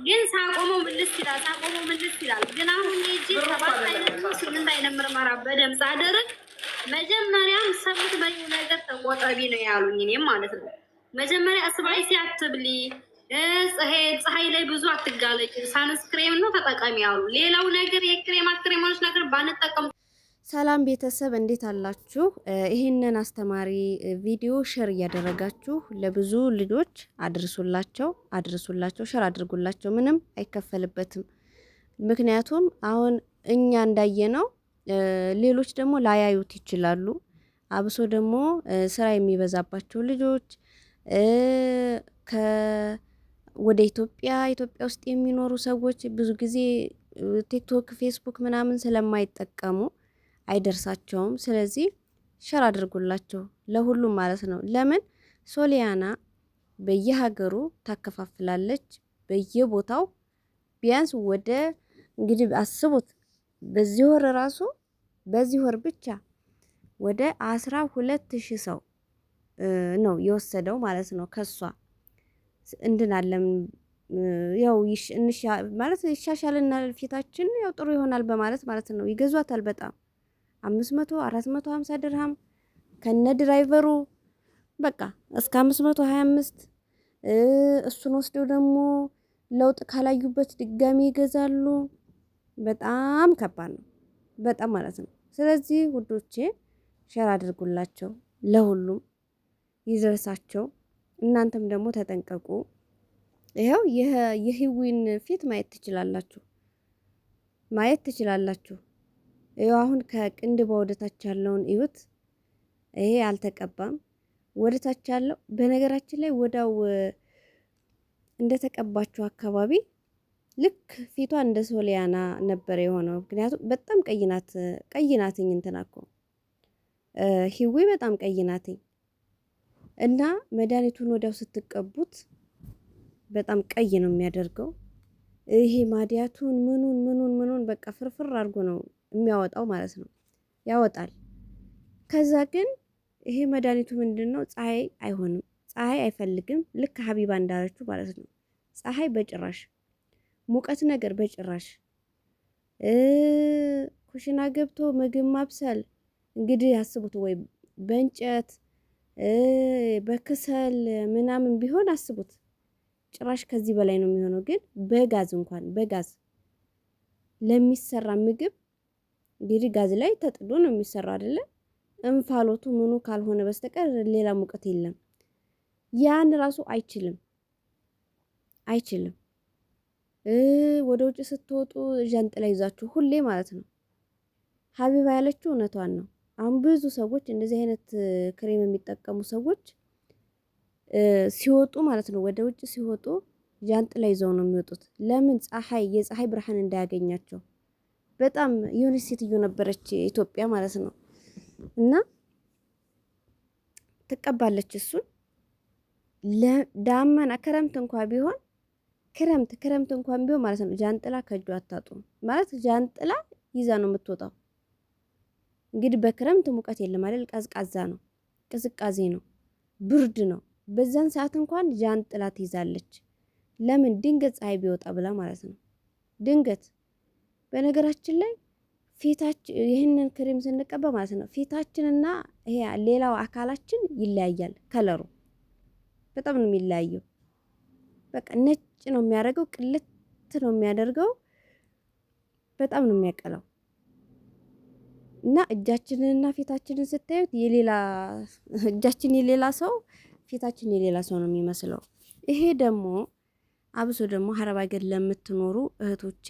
ግን ሳቆመው ምልስ ይላል፣ ሳቆመው ምልስ ይላል። ግን አሁን ሄጂ 7 አይነት 8 አይነት ምርመራ በደምፅ አደረግ። መጀመሪያም ሰሙት በዩ ነገር ተቆጠቢ ነው ያሉኝ፣ እኔም ማለት ነው። መጀመሪያ ስፓይሲ አትብሊ፣ ፀሐይ ላይ ብዙ አትጋለጭ፣ ሳንስክሬም ነው ተጠቀሚ ያሉ። ሌላው ነገር የክሬሞች ነገር ባንጠቀም። ሰላም ቤተሰብ እንዴት አላችሁ? ይህንን አስተማሪ ቪዲዮ ሼር እያደረጋችሁ ለብዙ ልጆች አድርሱላቸው፣ ሼር አድርጉላቸው። ምንም አይከፈልበትም። ምክንያቱም አሁን እኛ እንዳየነው ሌሎች ደግሞ ላያዩት ይችላሉ። አብሶ ደግሞ ስራ የሚበዛባቸው ልጆች ወደ ኢትዮጵያ ውስጥ የሚኖሩ ሰዎች ብዙ ጊዜ ቲክቶክ፣ ፌስቡክ ምናምን ስለማይጠቀሙ አይደርሳቸውም። ስለዚህ ሸር አድርጉላቸው ለሁሉም ማለት ነው። ለምን ሶሊያና በየሀገሩ ታከፋፍላለች፣ በየቦታው ቢያንስ ወደ እንግዲህ አስቡት በዚህ ወር ብቻ ወደ 12,000 ሰው ነው የወሰደው ማለት ነው። ከሷ እንድናለም ያው ማለት ይሻሻልና ፊታችን ያው ጥሩ ይሆናል በማለት ማለት ነው። ይገዟታል በጣም 500 450 ድርሃም ከነ ድራይቨሩ በቃ እስከ 525 እሱን ወስደው ደግሞ ለውጥ ካላዩበት ድጋሚ ይገዛሉ። በጣም ከባድ ነው፣ በጣም ማለት ነው። ስለዚህ ውዶቼ ሼር አድርጉላቸው፣ ለሁሉም ይደርሳቸው። እናንተም ደግሞ ተጠንቀቁ። ይሄው የህዊን ፊት ማየት ትችላላችሁ። ይሄው አሁን ከቅንድቧ ወደታች ያለውን እዩት። ይሄ አልተቀባም፣ ወደታች ያለው በነገራችን ላይ ወዳው እንደተቀባችሁ አካባቢ ልክ ፊቷ እንደ ሶሊያና ነበር የሆነው። ምክንያቱም በጣም ቀይ ናትኝ እንትና እኮ ሂዊ በጣም ቀይ ናትኝ እና መድኃኒቱን ወዲያው ስትቀቡት በጣም ቀይ ነው የሚያደርገው። ይሄ ማዲያቱን ምኑን በቃ ፍርፍር አድርጎ ነው የሚያወጣው ማለት ነው፣ ያወጣል። ከዛ ግን ይሄ መድኃኒቱ ምንድነው? ፀሐይ አይሆንም፣ ፀሐይ አይፈልግም። ልክ ሀቢባ እንዳለችው ማለት ነው። ፀሐይ በጭራሽ ሙቀት ነገር በጭራሽ ኩሽና ገብቶ ምግብ ማብሰል እንግዲህ አስቡት፣ ወይ በእንጨት በክሰል ምናምን ቢሆን አስቡት፣ ጭራሽ ከዚህ በላይ ነው የሚሆነው። ግን በጋዝ ለሚሰራ ምግብ እንግዲህ ጋዝ ላይ ተጥዶ ነው የሚሰራው አይደለ? እንፋሎቱ ምኑ ካልሆነ በስተቀር ሌላ ሙቀት የለም። ያን ራሱ አይችልም። ወደ ውጭ ስትወጡ ዣንጥላ ይዛችሁ ሁሌ ማለት ነው። ሀቢባ ያለችው እውነቷን ነው። አሁን ብዙ ሰዎች እንደዚህ አይነት ክሬም የሚጠቀሙ ሰዎች ሲወጡ ማለት ነው፣ ወደ ውጭ ሲወጡ ዣንጥላ ይዘው ነው የሚወጡት። ለምን? የፀሐይ ብርሃን እንዳያገኛቸው። በጣም የሆነች ሴትዮ ነበረች ኢትዮጵያ ማለት ነው፣ እና ትቀባለች እሱን ለዳመና ክረምት እንኳን ቢሆን ማለት ነው ጃንጥላ ከእጇ አታጡም ማለት ጃንጥላ ይዛ ነው የምትወጣው። እንግዲህ በክረምት ሙቀት የለም አይደል? ቀዝቃዛ ነው፣ ቅዝቃዜ ነው፣ ብርድ ነው። በዛን ሰዓት እንኳን ጃንጥላ ትይዛለች። ለምን? ድንገት ፀሐይ ቢወጣ ብላ ማለት ነው። ድንገት በነገራችን ላይ ይህንን ክሬም ስንቀባ ማለት ነው ፊታችንና ይሄ ሌላው አካላችን ይለያያል። ከለሩ በጣም ነው የሚለያየው። በቃ ነጭ ነው የሚያደርገው፣ ቅልት ነው የሚያደርገው፣ በጣም ነው የሚያቀላው። እና እጃችንንና ፊታችንን ስታዩት እጃችን የሌላ ሰው፣ ፊታችን የሌላ ሰው ነው የሚመስለው። ይሄ ደግሞ አብሶ ደግሞ ሀረብ ሀገር ለምትኖሩ እህቶቼ፣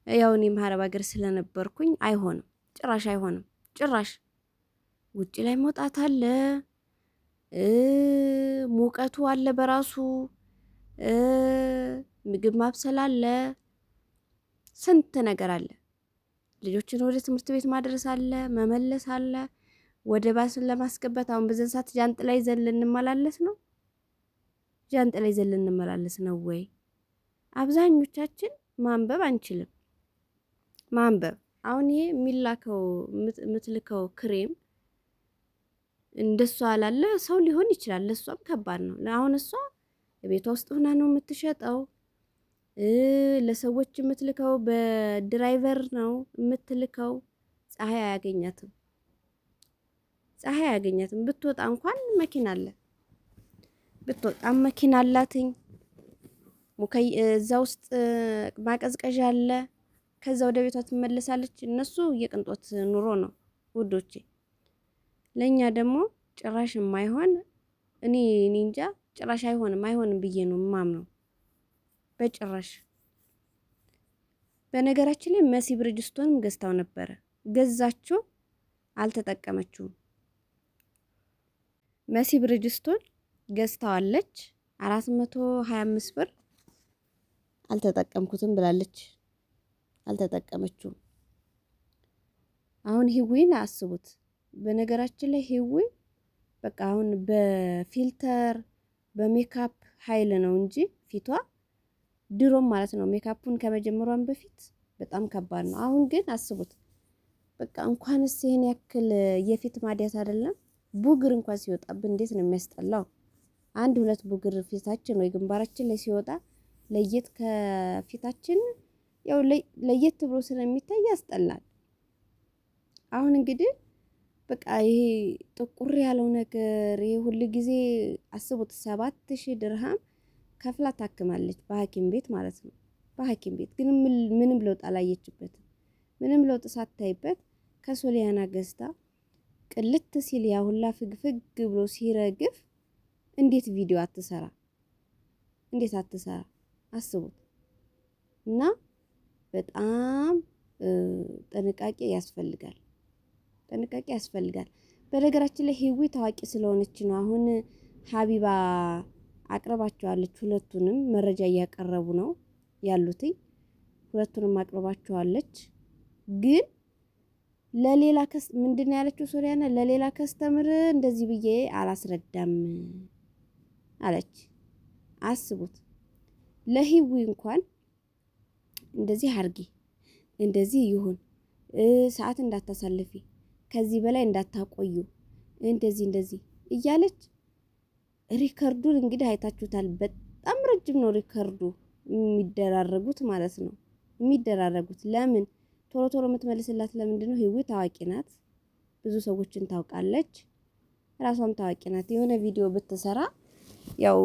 ያው እኔም ሀረብ ሀገር ስለነበርኩኝ አይሆንም፣ ጭራሽ አይሆንም። ጭራሽ ውጪ ላይ መውጣት አለ፣ ሙቀቱ አለ በራሱ ምግብ ማብሰል አለ፣ ስንት ነገር አለ። ልጆችን ወደ ትምህርት ቤት ማድረስ አለ፣ መመለስ አለ፣ ወደ ባስን ለማስገባት። አሁን በዘን ሰዓት ጃንጥላ ይዘን ልንመላለስ ነው? ጃንጥላ ይዘን ልንመላለስ ነው ወይ? አብዛኞቻችን ማንበብ አንችልም። ማንበብ አሁን ይሄ የሚላከው የምትልከው ክሬም እንደሷ ላለ ሰው ሊሆን ይችላል። ለሷም ከባድ ነው። አሁን እሷ ቤቷ ውስጥ ሆና ነው የምትሸጠው። ለሰዎች የምትልከው በድራይቨር ነው የምትልከው። ፀሐይ አያገኛትም። ፀሐይ አያገኛትም። ብትወጣ እንኳን መኪና አለ። ብትወጣም መኪና አላትኝ። እዛ ውስጥ ማቀዝቀዣ አለ። ከዛ ወደ ቤቷ ትመለሳለች። እነሱ የቅንጦት ኑሮ ነው ውዶቼ። ለኛ ደግሞ ጭራሽ የማይሆን እኔ እንጃ ጭራሽ አይሆንም ብዬ ነው የማምነው። በጭራሽ። በነገራችን ላይ መሲ ብርጅስቶንም ገዝታው ነበረ። ገዛችው፣ አልተጠቀመችውም። መሲ ብርጅስቶን ገዝታዋለች 425 ብር። አልተጠቀምኩትም ብላለች። አልተጠቀመችውም። አሁን ሂዊን አስቡት። በነገራችን ላይ ሂዊ በቃ አሁን በፊልተር በሜካፕ ኃይል ነው እንጂ ፊቷ ድሮም ማለት ነው ሜካፑን ከመጀመሯን በፊት በጣም ከባድ ነው። አሁን ግን አስቡት በቃ እንኳንስ ይሄን ያክል የፊት ማዲያት አይደለም ቡግር እንኳን ሲወጣብን እንዴት ነው የሚያስጠላው። 1-2 ቡግር ፊታችን ወይ ግንባራችን ላይ ሲወጣ ለየት ከፊታችን ያው ለየት ብሎ ስለሚታይ ያስጠላል። አሁን እንግዲህ በቃ ይሄ ጥቁር ያለው ነገር ይሄ ሁሉ ጊዜ አስቡት 7000 ድርሃም ከፍላ ታክማለች በሐኪም ቤት ማለት ነው። በሐኪም ቤት ግን ምንም ለውጥ አላየችበትም። ምንም ለውጥ ሳታይበት ከሶሊያና ገዝታ ቅልት ሲል ያ ሁላ ፍግፍግ ብሎ ሲረግፍ እንዴት ቪዲዮ አትሰራ? እንዴት አትሰራ? አስቡት። እና በጣም ጥንቃቄ ያስፈልጋል። ጥንቃቄ ያስፈልጋል። በነገራችን ላይ ሂዊ ታዋቂ ስለሆነች ነው አሁን ሀቢባ አቅርባቸዋለች። ሁለቱንም መረጃ እያቀረቡ ነው ያሉት። ሁለቱንም አቅርባቸዋለች። ግን ለሌላ ምንድነው ያለችው ሶሊያና? ለሌላ ከስተምር እንደዚህ ብዬ አላስረዳም አለች። አስቡት። ለሂዊ እንኳን እንደዚህ አርጊ፣ እንደዚህ ይሁን፣ ሰዓት እንዳታሳልፊ፣ ከዚህ በላይ እንዳታቆዩ፣ እንደዚህ እያለች ሪከርዱን እንግዲህ አይታችሁታል። በጣም ረጅም ነው ሪከርዱ የሚደራረጉት ማለት ነው። የሚደራረጉት ለምን ቶሎ የምትመልስላት ለምንድን ነው? ሂዊ ታዋቂ ናት፣ ብዙ ሰዎችን ታውቃለች፣ ራሷም ታዋቂ ናት። የሆነ ቪዲዮ ብትሰራ ያው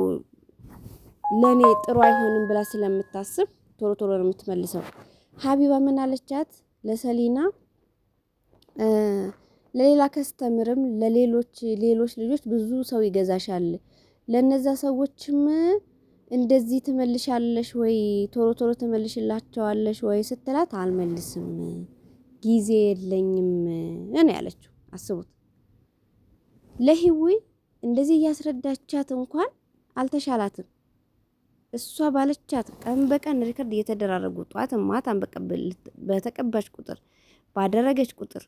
ለኔ ጥሩ አይሆንም ብላ ስለምታስብ ቶሎ ነው የምትመልሰው። ሀቢባ ምን አለቻት ለሰሊና? ለሌላ ከስተምርም ሌሎች ልጆች ብዙ ሰው ይገዛሻል፣ ለነዛ ሰዎችም እንደዚህ ትመልሻለሽ ወይ ቶሎ ትመልሽላቸዋለሽ ወይ ስትላት አልመልስም ጊዜ የለኝም ነው ያለችው። አስቡት። ለሂዊ እንደዚህ እያስረዳቻት እንኳን አልተሻላትም። እሷ ባለቻት ቀን በቀን ሪከርድ እየተደራረጉ ጧትም ማታም በተቀባች ቁጥር ባደረገች ቁጥር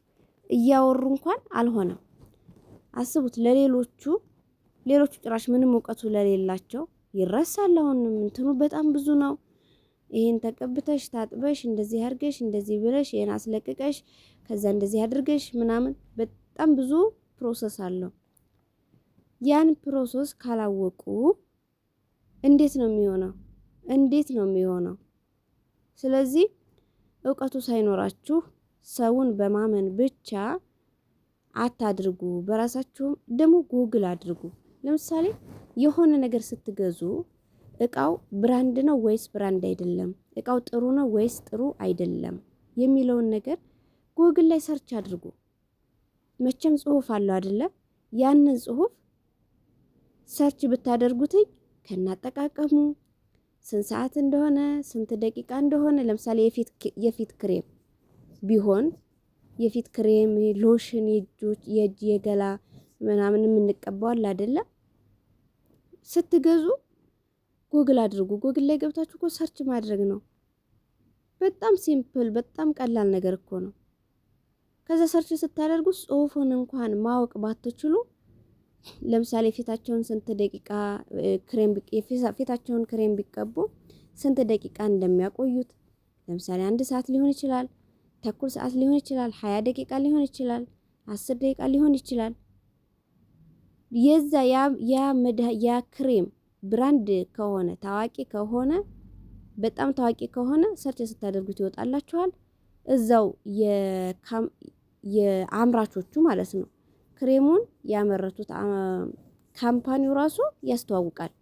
እያወሩ እንኳን አልሆነም። አስቡት። ሌሎቹ ጭራሽ ምንም እውቀቱ ለሌላቸው ይረሳል። አሁን እንትኑ በጣም ብዙ ነው። ይሄን ተቀብተሽ ታጥበሽ እንደዚህ አድርገሽ እንደዚህ ብለሽ ይሄን አስለቅቀሽ ከዛ እንደዚህ አድርገሽ ምናምን በጣም ብዙ ፕሮሰስ አለው። ያን ፕሮሰስ ካላወቁ እንዴት ነው የሚሆነው? ስለዚህ እውቀቱ ሳይኖራችሁ ሰውን በማመን ብቻ አታድርጉ። በራሳችሁ ደግሞ ጉግል አድርጉ። ለምሳሌ የሆነ ነገር ስትገዙ እቃው ብራንድ ነው ወይስ ብራንድ አይደለም፣ እቃው ጥሩ ነው ወይስ ጥሩ አይደለም የሚለውን ነገር ጉግል ላይ ሰርች አድርጉ። መቼም ጽሁፍ አለው አይደለ? ያንን ጽሁፍ ሰርች ብታደርጉትኝ ከናጠቃቀሙ ስንት ሰዓት እንደሆነ ስንት ደቂቃ እንደሆነ ለምሳሌ የፊት ክሬም ቢሆን የፊት ክሬም፣ ሎሽን፣ የእጅ የገላ ምናምን የምንቀባው አይደለ? ስትገዙ ጉግል አድርጉ። ጉግል ላይ ገብታችሁ እኮ ሰርች ማድረግ ነው። በጣም ሲምፕል፣ በጣም ቀላል ነገር እኮ ነው። ከዛ ሰርች ስታደርጉ ጽሁፉን እንኳን ማወቅ ባትችሉ ለምሳሌ ፊታቸውን ስንት ደቂቃ ፊታቸውን ክሬም ቢቀቡ ስንት ደቂቃ እንደሚያቆዩት ለምሳሌ 1 ሰዓት ሊሆን ይችላል፣ ተኩል ሰዓት ሊሆን ይችላል፣ 20 ደቂቃ ሊሆን ይችላል፣ 10 ደቂቃ ሊሆን ይችላል። የዛ ያ ክሬም ብራንድ ከሆነ ታዋቂ ከሆነ በጣም ታዋቂ ከሆነ ሰርች ስታደርጉት ይወጣላችኋል። እዛው የአምራቾቹ ማለት ነው ክሬሙን ያመረቱት ካምፓኒው ራሱ ያስተዋውቃል።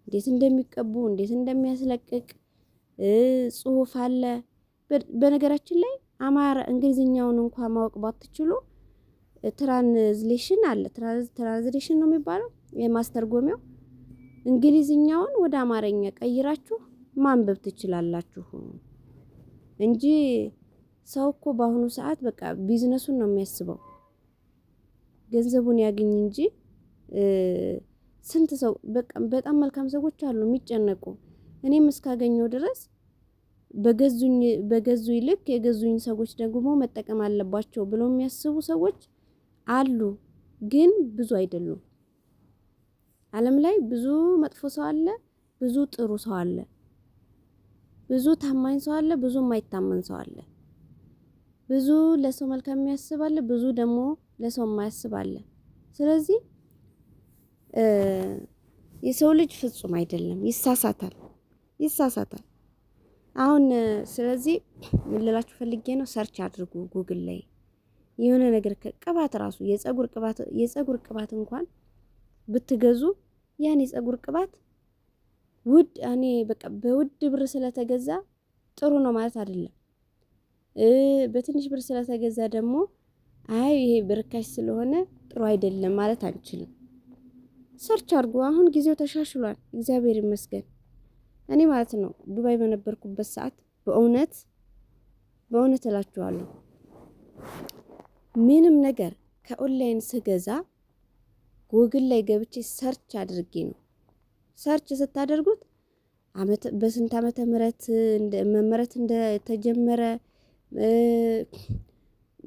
እንዴት እንደሚቀቡ እንዴት እንደሚያስለቅቅ ጽሁፍ አለ። በነገራችን ላይ እንግሊዝኛውን እንኳን ማወቅ ባትችሉ ትራንስሌሽን አለ። ትራንስሌሽን ነው የሚባለው የማስተርጎሚያው። እንግሊዝኛውን ወደ አማርኛ ቀይራችሁ ማንበብ ትችላላችሁ እንጂ ሰው እኮ በአሁኑ ሰዓት በቃ ቢዝነሱን ነው የሚያስበው፣ ገንዘቡን ያገኝ እንጂ ስንት ሰው በጣም መልካም ሰዎች አሉ የሚጨነቁ። እኔም እስካገኘው ድረስ በገዙኝ ልክ የገዙኝ ሰዎች ደግሞ መጠቀም አለባቸው ብለው የሚያስቡ ሰዎች አሉ፣ ግን ብዙ አይደሉም። ዓለም ላይ ብዙ መጥፎ ሰው አለ፣ ብዙ ጥሩ ሰው አለ፣ ብዙ ታማኝ ሰው አለ፣ ብዙ የማይታመን ሰው አለ። ብዙ ለሰው መልካም የሚያስብ አለ፣ ብዙ ደግሞ ለሰው የማያስብ አለ። ስለዚህ የሰው ልጅ ፍጹም አይደለም፣ ይሳሳታል። አሁን ስለዚህ ምን ልላችሁ ፈልጌ ነው፣ ሰርች አድርጉ ጉግል ላይ የሆነ ነገር ቅባት ራሱ የፀጉር ቅባት እንኳን ብትገዙ ያን የፀጉር ቅባት እኔ በቃ በውድ ብር ስለተገዛ ጥሩ ነው ማለት አይደለም። በትንሽ ብር ስለተገዛ ደግሞ አይ ይሄ በርካሽ ስለሆነ ጥሩ አይደለም ማለት አንችልም። ሰርች አድርጉ። አሁን ጊዜው ተሻሽሏል፣ እግዚአብሔር ይመስገን። እኔ ማለት ነው ዱባይ በነበርኩበት ሰዓት በእውነት እላችኋለሁ ምንም ነገር ከኦንላይን ስገዛ ጉግል ላይ ገብቼ ሰርች አድርጌ ነው። ሰርች ስታደርጉት በስንት ዓመተ ምህረት መመረት እንደተጀመረ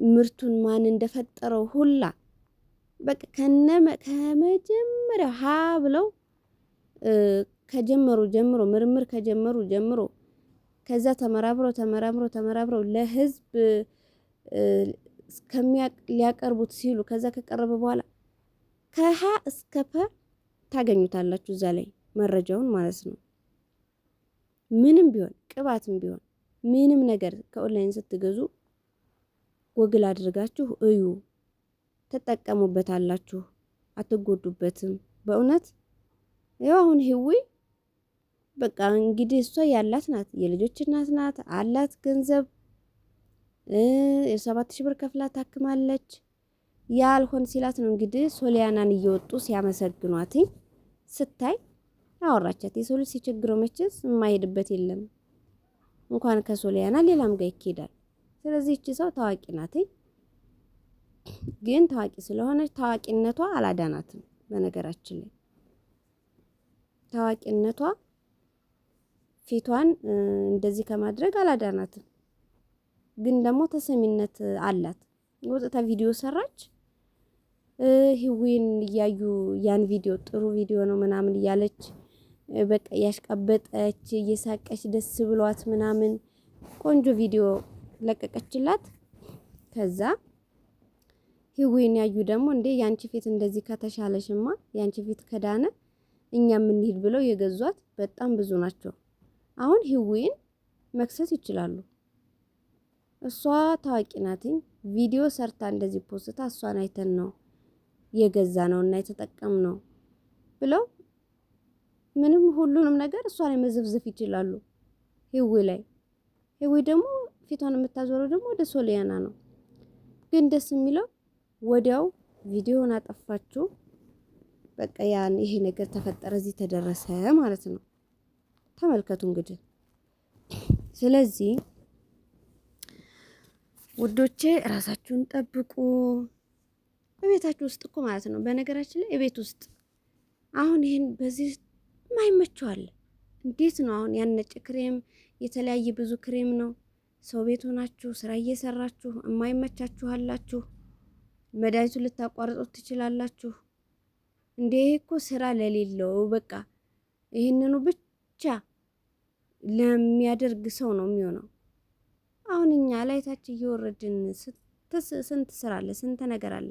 ምርቱን ማን እንደፈጠረው ሁላ በቃ ከመጀመሪያው ሀ ብለው ከጀመሩ ጀምሮ ምርምር ከጀመሩ ጀምሮ ከዛ ተመራምረው ለህዝብ ሊያቀርቡት ሲሉ ከዛ ከቀረበ በኋላ ከሀ እስከ ፐ ታገኙታላችሁ እዛ ላይ መረጃውን ማለት ነው። ምንም ቢሆን ቅባትም ቢሆን ምንም ነገር ከኦንላይን ስትገዙ ጎግል አድርጋችሁ እዩ፣ ተጠቀሙበታላችሁ፣ አትጎዱበትም። በእውነት ያው አሁን ህዊ በቃ እንግዲህ እሷ ያላት ናት፣ የልጆች እናት ናት፣ አላት ገንዘብ 7,000 ብር ከፍላ ታክማለች። ያልሆን ሲላት ነው እንግዲህ ሶሊያናን እየወጡ ሲያመሰግኗት ስታይ አወራቻት። የሰው ልጅ ሲቸግረው መቼስ የማይሄድበት የለም፣ እንኳን ከሶሊያና ሌላም ጋር ይኬዳል። ስለዚህ እቺ ሰው ታዋቂ ናት፣ ግን ታዋቂ ስለሆነች ታዋቂነቷ አላዳናትም። በነገራችን ላይ ታዋቂነቷ ፊቷን እንደዚህ ከማድረግ አላዳናትም፣ ግን ደግሞ ተሰሚነት አላት። ወጥታ ቪዲዮ ሰራች፣ ህዊን እያዩ ያን ቪዲዮ ጥሩ ቪዲዮ ነው ምናምን እያለች በቃ ያሽቀበጠች እየሳቀች ደስ ብሏት ምናምን ቆንጆ ቪዲዮ ለቀቀችላት። ከዛ ህዊን ያዩ ደግሞ እንዴ ያንቺ ፊት እንደዚህ ከተሻለሽማ ያንቺ ፊት ከዳነ እኛ የምንሄድ ብለው የገዟት በጣም ብዙ ናቸው። አሁን ህዊን መክሰስ ይችላሉ። እሷ ታዋቂ ናትኝ፣ ቪዲዮ ሰርታ እንደዚህ ፖስታ እሷን አይተን ነው የገዛ ነው እና የተጠቀም ነው ብለው ምንም ሁሉንም ነገር እሷን መዘፍዘፍ ይችላሉ ህዊ ላይ። ህዊ ደግሞ ፊቷን የምታዞረው ደግሞ ወደ ሶሊያና ነው። ግን ደስ የሚለው ወዲያው ቪዲዮን አጠፋችሁ። በቃ ያን ይሄ ነገር ተፈጠረ፣ እዚህ ተደረሰ ማለት ነው። ተመልከቱ እንግዲህ። ስለዚህ ውዶቼ ራሳችሁን ጠብቁ። በቤታችሁ ውስጥ እኮ ማለት ነው። በነገራችን ላይ ቤት ውስጥ አሁን ይሄን በዚህ ማይመቸዋል። እንዴት ነው አሁን ያን ነጭ ክሬም የተለያየ ብዙ ክሬም ነው። ሰው ቤት ሆናችሁ ስራ እየሰራችሁ የማይመቻችሁ አላችሁ። መድኃኒቱን ልታቋርጡት ትችላላችሁ። እንዴ እኮ ስራ ለሌለው በቃ ይህንኑ ብቻ ለሚያደርግ ሰው ነው የሚሆነው። አሁን እኛ ላይታች እየወረድን ስንት ስራ አለ፣ ስንት ነገር አለ።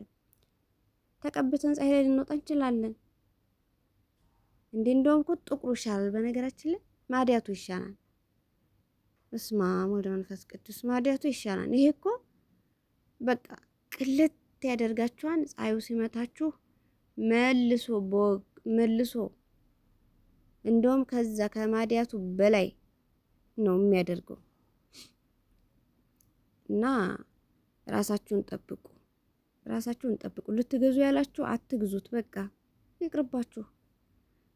ተቀብተን ፀሐይ ላይ ልንወጣ እንችላለን። እንዴ እንደውም እኮ ጥቁሩ ይሻላል። በነገራችን ላይ ማዲያቱ ይሻላል። በስመ አብ ወወልድ ወመንፈስ ቅዱስ ማዲያቱ ይሻላል። ይሄ እኮ በቃ ቅልት ያደርጋችኋል። ፀሐዩ ሲመታችሁ መልሶ እንደውም ከዛ ከማዲያቱ በላይ ነው የሚያደርገው። እና ራሳችሁን ጠብቁ፣ ራሳችሁን ጠብቁ። ልትገዙ ያላችሁ አትግዙት፣ በቃ ይቅርባችሁ።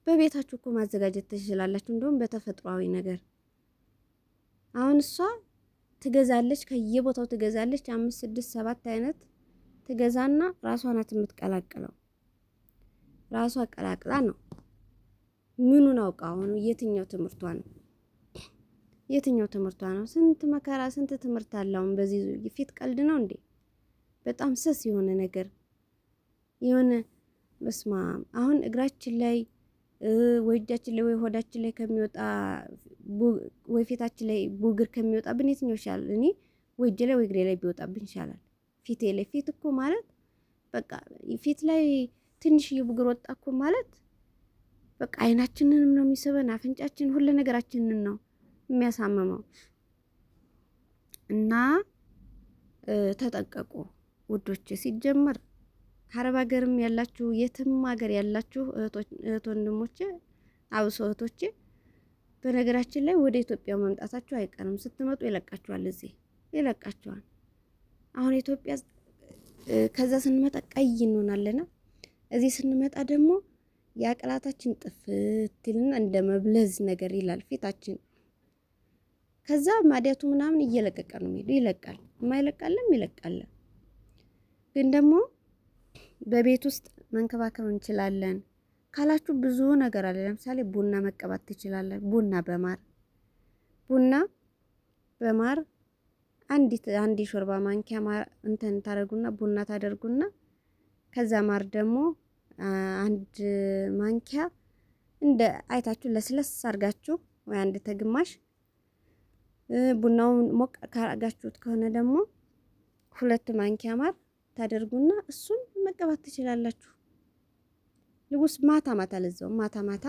በቤታችሁ እኮ ማዘጋጀት ትችላላችሁ። እንደውም በተፈጥሯዊ ነገር አሁን እሷ ትገዛለች፣ ከየቦታው ትገዛለች። 5፣ 6፣ 7 አይነት ትገዛና ራሷ ናት የምትቀላቅለው። ራሷ ቀላቅላ ነው። ምኑን አውቃ አሁን የትኛው ትምህርቷ ነው? የትኛው ትምህርቷ ነው? ስንት መከራ ስንት ትምህርት አለው። በዚህ ፊት ቀልድ ነው እንዴ? በጣም ስስ የሆነ ነገር የሆነ በስማ አሁን እግራችን ላይ ወይ እጃችን ላይ ወይ ሆዳችን ላይ ከሚወጣ ወይ ፊታችን ላይ ቡግር ከሚወጣብን የትኛው ይሻላል? እኔ ወይ እጄ ላይ ወይ እግሬ ላይ ቢወጣብን ይሻላል። ፊቴ ላይ ፊት እኮ ማለት በቃ ፊት ላይ ትንሽዬ ቡግር ወጣ እኮ ማለት በቃ አይናችንንም ነው የሚስበን፣ አፍንጫችን ሁሉ ነገራችንን ነው የሚያሳምመው። እና ተጠንቀቁ ውዶች። ሲጀመር አረብ ሀገርም ያላችሁ የትም ሀገር ያላችሁ እህት ወንድሞቼ፣ አብሶ እህቶቼ በነገራችን ላይ ወደ ኢትዮጵያ መምጣታችሁ አይቀርም። ስትመጡ ይለቃችኋል፣ እዚህ ይለቃችኋል። አሁን ኢትዮጵያ ከዛ ስንመጣ ቀይ እንሆናለን። እዚህ ስንመጣ ደግሞ የአቅላታችን ጥፍትና እንደ መብለዝ ነገር ይላል ፊታችን። ከዛ ማዲያቱ ምናምን እየለቀቀ ነው የሚሄዱ። ይለቃል፣ የማይለቃለም ይለቃል። ግን ደግሞ በቤት ውስጥ መንከባከብ እንችላለን ካላችሁ ብዙ ነገር አለ። ለምሳሌ ቡና መቀባት ትችላለን። ቡና በማር አንድ ሾርባ ማንኪያ ማር እንትን ታደርጉና ቡና ታደርጉና ከዛ ማር ደግሞ 1 ማንኪያ እንደ አይታችሁ ለስለስ አርጋችሁ ወይ 1 ተግማሽ ቡናውን ሞቅ ካረጋችሁት ከሆነ ደግሞ 2 ማንኪያ ማር ታደርጉና እሱን መቀባት ትችላላችሁ። ልውስ ማታ ለዛው ማታ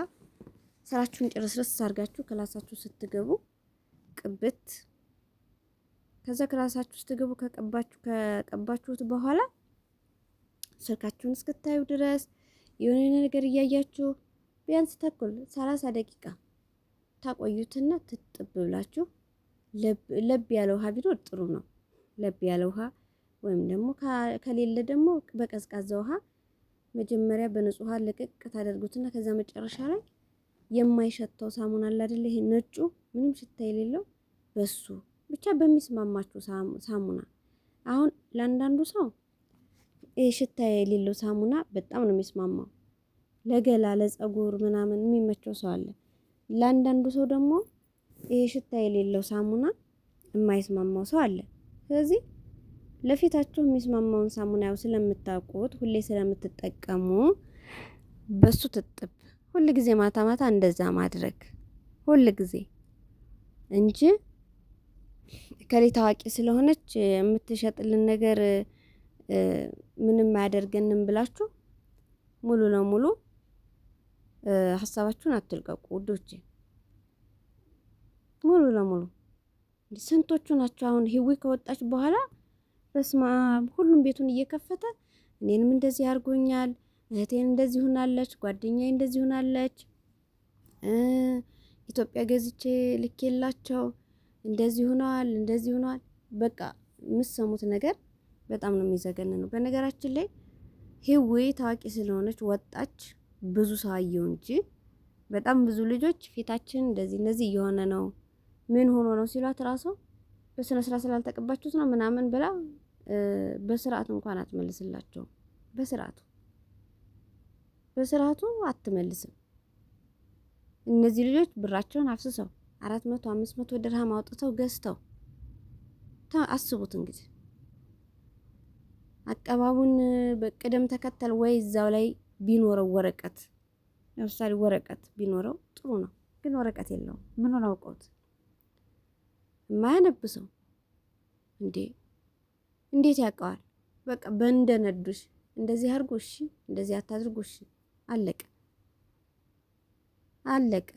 ስራችሁን ጨርሰስ አርጋችሁ ክላሳችሁ ስትገቡ ቅብት። ከዛ ክላሳችሁ ስትገቡ ከቀባችሁት በኋላ ስልካችሁን እስክታዩ ድረስ የሆነ ነገር እያያችሁ ቢያንስ ተኩል 30 ደቂቃ ታቆዩትና ትጥብ ብላችሁ ለብ ያለ ውሃ ቢኖር ጥሩ ነው። ለብ ያለ ውሃ ወይም ደግሞ ከሌለ ደግሞ በቀዝቃዛ ውሃ መጀመሪያ በንጹህ ውሃ ለቅቅ ታደርጉትና ከዛ መጨረሻ ላይ የማይሸተው ሳሙና አለ አይደል? ይሄ ነጩ ምንም ሽታ የሌለው በሱ ብቻ በሚስማማችሁ ሳሙና። አሁን ለአንዳንዱ ሰው ይሄ ሽታ የሌለው ሳሙና በጣም ነው የሚስማማው፣ ለገላ ለፀጉር ምናምን የሚመቸው ሰው አለ። ለአንዳንዱ ሰው ደግሞ ይሄ ሽታ የሌለው ሳሙና የማይስማማው ሰው አለ። ስለዚህ ለፊታችሁ የሚስማማውን ሳሙና ያው ስለምታውቁት ሁሌ ስለምትጠቀሙ በሱ ትጥብ። ሁል ጊዜ ማታ እንደዛ ማድረግ ሁል ጊዜ እንጂ ከሌ ታዋቂ ስለሆነች የምትሸጥልን ነገር ምንም አያደርገንም ብላችሁ ሙሉ ለሙሉ ሀሳባችሁን አትልቀቁ ውዶቼ። ሙሉ ለሙሉ ስንቶቹ ናቸው አሁን ህዊ ከወጣች በኋላ በስማ ሁሉም ቤቱን እየከፈተ እኔንም እንደዚህ አድርጎኛል፣ እህቴን እንደዚህ ሆናለች፣ ጓደኛዬ እንደዚህ ሆናለች፣ ኢትዮጵያ ገዝቼ ልኬላቸው እንደዚህ ሆኗል። በቃ የምትሰሙት ነገር በጣም ነው የሚዘገነነው። በነገራችን ላይ ህዊ ታዋቂ ስለሆነች ወጣች፣ ብዙ ሰው አየው እንጂ በጣም ብዙ ልጆች ፊታችን እንደዚህ እየሆነ ነው ምን ሆኖ ነው ሲሏት ራሱ በስነ ስርዓት ስላልተቀባችሁት ነው ምናምን ብላ በስርዓቱ እንኳን አትመልስላቸው። በስርዓቱ አትመልስም። እነዚህ ልጆች ብራቸውን አፍስሰው 400 500 ድርሃም አውጥተው ገዝተው አስቡት እንግዲህ አቀባቡን በቅደም ተከተል ወይ እዛው ላይ ቢኖረው ወረቀት ለምሳሌ ወረቀት ቢኖረው ጥሩ ነው። ግን ወረቀት የለውም። ምኑን አውቀውት የማያነብሰው እንዴት ያውቀዋል? በቃ በእንደነዱሽ እንደዚህ አድርጎ እሺ፣ እንደዚህ አታድርጉ እሺ፣ አለቀ።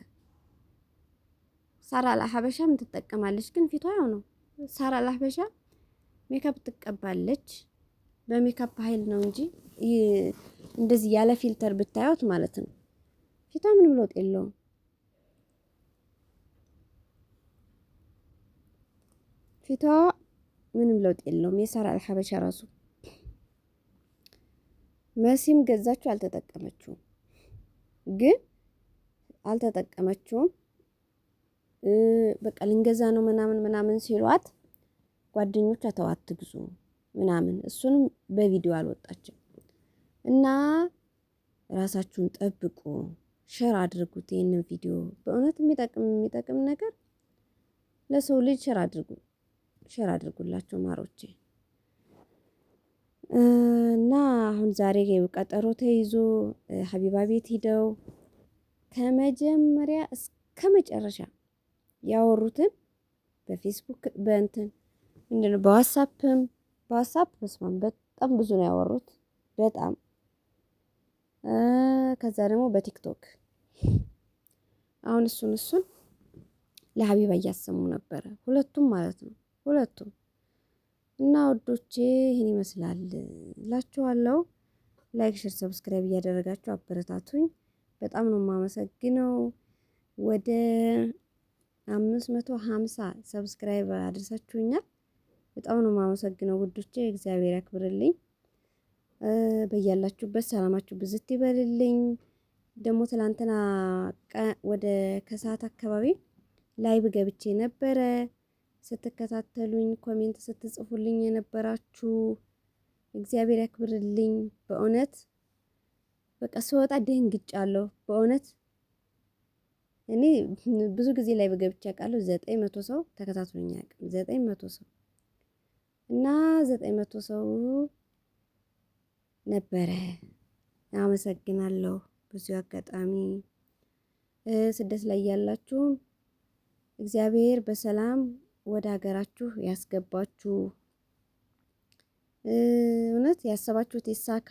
ሳራ ለሐበሻም ትጠቀማለች፣ ግን ፊቷ ያው ነው። ሳራ ለሐበሻ ሜካፕ ትቀባለች፣ በሜካፕ ኃይል ነው እንጂ እንደዚህ ያለ ፊልተር ብታዩት ማለት ነው ፊቷ ምንም ለውጥ የለውም። ፊቷ ምንም ለውጥ የለውም። የሳራ ለሐበሻ ራሱ መሲም ገዛችሁ አልተጠቀመችውም፣ ግን አልተጠቀመችውም። በቃ ልንገዛ ነው ምናምን ሲሏት ጓደኞቿ ተዋት ግዙ ምናምን፣ እሱንም በቪዲዮ አልወጣችም። እና ራሳችሁን ጠብቁ፣ ሼር አድርጉት ይሄንን ቪዲዮ። በእውነት የሚጠቅም ነገር ለሰው ልጅ ሼር አድርጉላቸው ማሮቼ። እና አሁን ዛሬ ቀጠሮ ተይዞ ሀቢባ ቤት ሂደው ከመጀመሪያ እስከ መጨረሻ ያወሩትን በፌስቡክ ምንድነው በዋትሳፕ በስማም በጣም ብዙ ነው ያወሩት በጣም። ከዛ ደግሞ በቲክቶክ አሁን እሱን ለሀቢባ እያሰሙ ነበረ፣ ሁለቱም ማለት ነው ሁለቱም። እና ወዶቼ ይህን ይመስላል እላችኋለሁ። ላይክ፣ ሼር፣ ሰብስክራይብ እያደረጋችሁ አበረታቱኝ። በጣም ነው የማመሰግነው። ወደ 550 ሰብስክራይብ አድርሳችሁኛል። በጣም ነው የማመሰግነው ውዶቼ፣ እግዚአብሔር ያክብርልኝ። በያላችሁበት ሰላማችሁ ብዝት ይበልልኝ። ደግሞ ትላንትና ወደ ከሰዓት አካባቢ ላይቭ ገብቼ ነበረ። ስትከታተሉኝ ኮሜንት ስትጽፉልኝ የነበራችሁ እግዚአብሔር ያክብርልኝ። በእውነት በቃ ስወጣ ደንግጫለሁ። በእውነት እኔ ብዙ ጊዜ ላይቭ ገብቼ አውቃለሁ። 900 ሰው ተከታትሎኝ ያውቃል። 900 ሰው እና 900 ሰው ነበረ። አመሰግናለሁ። በዚሁ አጋጣሚ ስደት ላይ ያላችሁ እግዚአብሔር በሰላም ወደ ሀገራችሁ ያስገባችሁ። እውነት ያሰባችሁት ይሳካ።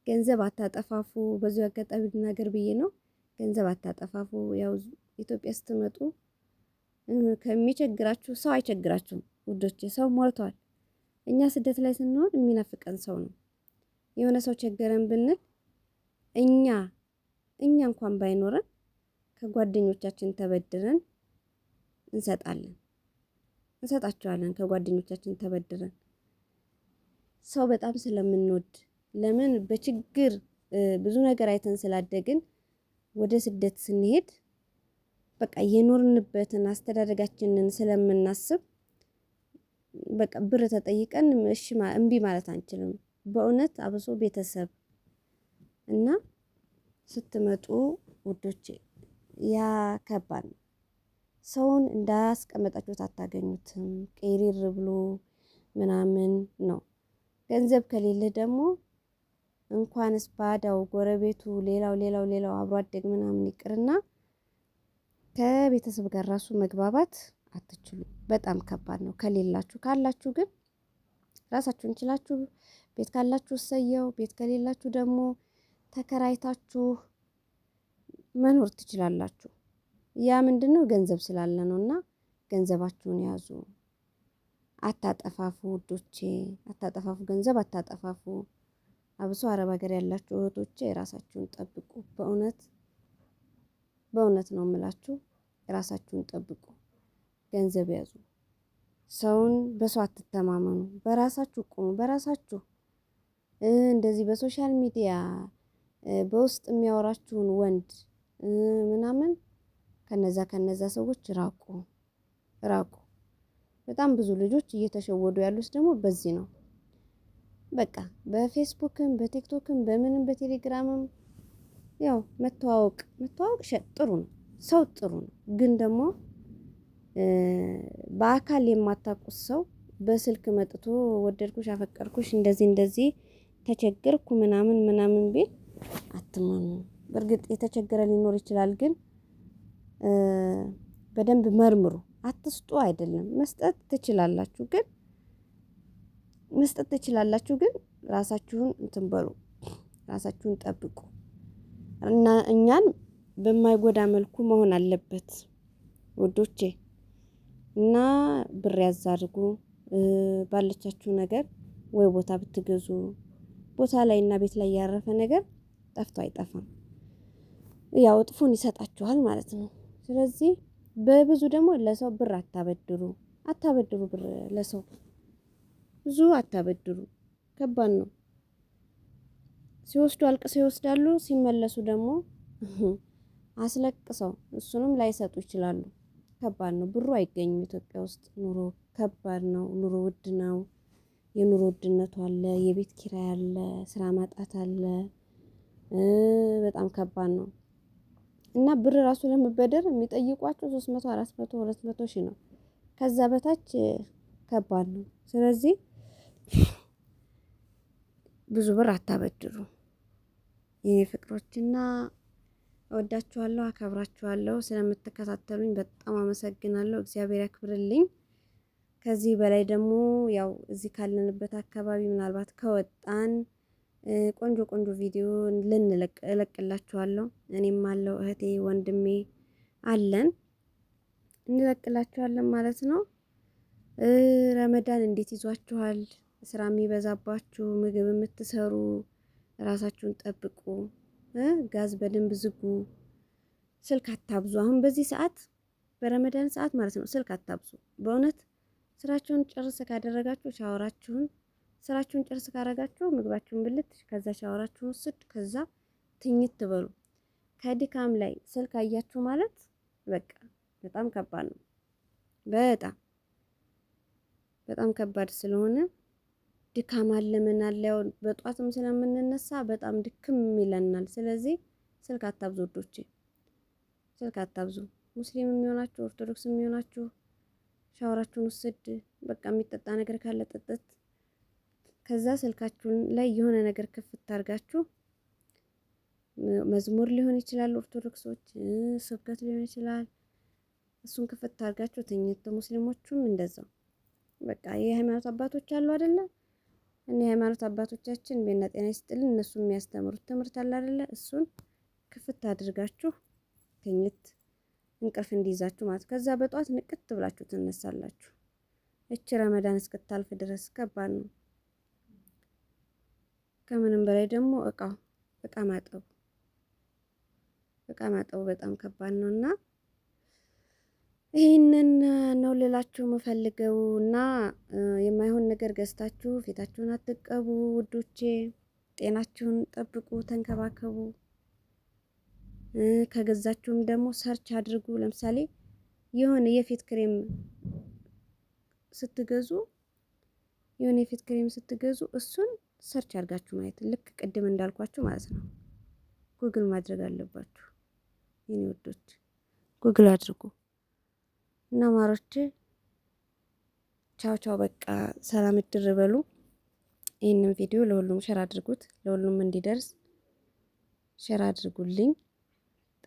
ገንዘብ አታጠፋፉ። በዚሁ አጋጣሚ ልናገር ብዬ ነው። ገንዘብ አታጠፋፉ። ያው ኢትዮጵያ ስትመጡ ከሚቸግራችሁ ሰው አይቸግራችሁም ውዶቼ። ሰው ሞልቷል። እኛ ስደት ላይ ስንሆን የሚናፍቀን ሰው ነው። የሆነ ሰው ቸገረን ብንል እኛ እንኳን ባይኖረን ከጓደኞቻችን ተበድረን እንሰጣቸዋለን። ከጓደኞቻችን ተበድረን ሰው በጣም ስለምንወድ፣ ለምን በችግር ብዙ ነገር አይተን ስላደግን ወደ ስደት ስንሄድ በቃ የኖርንበትን አስተዳደጋችንን ስለምናስብ በቃ ብር ተጠይቀን እምቢ ማለት አንችልም። በእውነት አብሶ ቤተሰብ እና ስትመጡ ውዶቼ ያ ከባድ ነው። ሰውን እንዳያስቀመጣችሁት አታገኙትም። ቅሪር ብሎ ምናምን ነው። ገንዘብ ከሌለ ደግሞ እንኳንስ ባዳው ጎረቤቱ ሌላው አብሮ አደግ ምናምን ይቅርና ከቤተሰብ ጋር ራሱ መግባባት አትችሉም። በጣም ከባድ ነው ከሌላችሁ። ካላችሁ ግን ራሳችሁን ችላችሁ ቤት ካላችሁ እሰየው፣ ቤት ከሌላችሁ ደግሞ ተከራይታችሁ መኖር ትችላላችሁ። ያ ምንድነው ገንዘብ ስላለ ነውና ገንዘባችሁን ያዙ። አታጠፋፉ ውዶቼ፣ አታጠፋፉ፣ ገንዘብ አታጠፋፉ። አብሶ አረብ ሀገር ያላችሁ እህቶቼ ራሳችሁን ጠብቁ። በእውነት ነው የምላችሁ፣ ራሳችሁን ጠብቁ። ገንዘብ ያዙ። ሰውን በሰው አትተማመኑ። በራሳችሁ ቁሙ። በራሳችሁ እንደዚህ በሶሻል ሚዲያ በውስጥ የሚያወራችሁን ወንድ ምናምን ከነዛ ሰዎች ራቁ። በጣም ብዙ ልጆች እየተሸወዱ ያሉት ደግሞ በዚህ ነው። በቃ በፌስቡክም በቲክቶክም በምንም በቴሌግራምም ያው መተዋወቅ ጥሩ ነው፣ ሰው ጥሩ ነው። ግን ደግሞ በአካል የማታውቁት ሰው በስልክ መጥቶ ወደድኩሽ፣ አፈቀርኩሽ፣ እንደዚህ ተቸገርኩ ምናምን ቢል አትመኑ። በእርግጥ የተቸገረ ሊኖር ይችላል፣ ግን በደንብ መርምሩ። አትስጡ አይደለም፣ መስጠት ትችላላችሁ፣ ግን ራሳችሁን እንትን በሉ፣ ራሳችሁን ጠብቁ እና እኛን በማይጎዳ መልኩ መሆን አለበት ውዶቼ። እና ብር ያዛርጉ ባለቻችሁ ነገር ወይ ቦታ ብትገዙ፣ ቦታ ላይ እና ቤት ላይ ያረፈ ነገር ጠፍቶ አይጠፋም። ያው እጥፉን ይሰጣችኋል ማለት ነው። ስለዚህ በብዙ ደግሞ ለሰው ብር አታበድሩ ብር ለሰው ብዙ አታበድሩ። ከባድ ነው። ሲወስዱ አልቅሰው ይወስዳሉ፣ ሲመለሱ ደግሞ አስለቅሰው እሱንም ላይሰጡ ይችላሉ። ከባድ ነው። ብሩ አይገኝም ኢትዮጵያ ውስጥ። ኑሮ ከባድ ነው። ኑሮ ውድ ነው። የኑሮ ውድነቱ አለ፣ የቤት ኪራይ አለ፣ ስራ ማጣት አለ። በጣም ከባድ ነው እና ብር ራሱ ለመበደር የሚጠይቋቸው 300፣ 400፣ 200 ሺህ ነው። ከዛ በታች ከባድ ነው። ስለዚህ ብዙ ብር አታበድሩ የኔ ፍቅሮችና እወዳችኋለሁ፣ አከብራችኋለሁ። ስለምትከታተሉኝ በጣም አመሰግናለሁ። እግዚአብሔር ያክብርልኝ። ከዚህ በላይ ደግሞ ያው እዚህ ካለንበት አካባቢ ምናልባት ከወጣን ቆንጆ ቪዲዮ እለቅላችኋለሁ። እኔም አለው እህቴ ወንድሜ አለን እንለቅላችኋለን ማለት ነው። ረመዳን እንዴት ይዟችኋል? ስራ የሚበዛባችሁ ምግብ የምትሰሩ ራሳችሁን ጠብቁ። ጋዝ በደንብ ዝጉ። ስልክ አታብዙ። አሁን በዚህ ሰዓት በረመዳን ሰዓት ማለት ነው ስልክ አታብዙ። በእውነት ስራችሁን ጨርስ ካደረጋችሁ ስራችሁን ጨርስ ካደረጋችሁ ምግባችሁን ብልት፣ ከዛ ሻወራችሁን ወስድ፣ ከዛ ትኝት ትበሉ። ከድካም ላይ ስልክ አያችሁ ማለት በቃ በጣም ከባድ ነው። በጣም ከባድ ስለሆነ ድካም አለ ምን አለ። ያው በጧትም ስለምንነሳ በጣም ድክም ይለናል። ስለዚህ ስልክ አታብዙ ወዶቼ፣ ስልክ አታብዙ። ሙስሊም የሚሆናችሁ ኦርቶዶክስ የሚሆናችሁ ሻወራችሁን ውስድ፣ በቃ የሚጠጣ ነገር ካለ ጠጥት፣ ከዛ ስልካችሁን ላይ የሆነ ነገር ክፍት አድርጋችሁ መዝሙር ሊሆን ይችላል፣ ኦርቶዶክሶች ስብከት ሊሆን ይችላል፣ እሱን ክፍት አድርጋችሁ ትኝት። ሙስሊሞቹም እንደዛው በቃ የሃይማኖት አባቶች አሉ አይደለ? እኔ የሃይማኖት አባቶቻችን ቤና ጤና ይስጥልን። እነሱ የሚያስተምሩት ትምህርት አለ አይደለ? እሱን ክፍት አድርጋችሁ ትኝት፣ እንቅልፍ እንዲይዛችሁ ማለት። ከዛ በጧት ንቅት ብላችሁ ትነሳላችሁ። እቺ ረመዳን እስክታልፍ ድረስ ከባድ ነው። ከምንም በላይ ደግሞ እቃ ማጠቡ በጣም ከባድ ነውና ይሄንን ነው ልላችሁ የምፈልገው። እና የማይሆን ነገር ገዝታችሁ ፊታችሁን አትቀቡ ውዶቼ። ጤናችሁን ጠብቁ፣ ተንከባከቡ። ከገዛችሁም ደግሞ ሰርች አድርጉ። ለምሳሌ የሆነ የፊት ክሬም ስትገዙ እሱን ሰርች አድርጋችሁ ማየት፣ ልክ ቅድም እንዳልኳችሁ ማለት ነው። ጉግል ማድረግ አለባችሁ የኔ ወዶች፣ ጉግል አድርጉ። እና ማሮቼ ቻው። በቃ ሰላም እድር በሉ። ይህንን ቪዲዮ ለሁሉም ሸር አድርጉት፣ ለሁሉም እንዲደርስ ሸር አድርጉልኝ።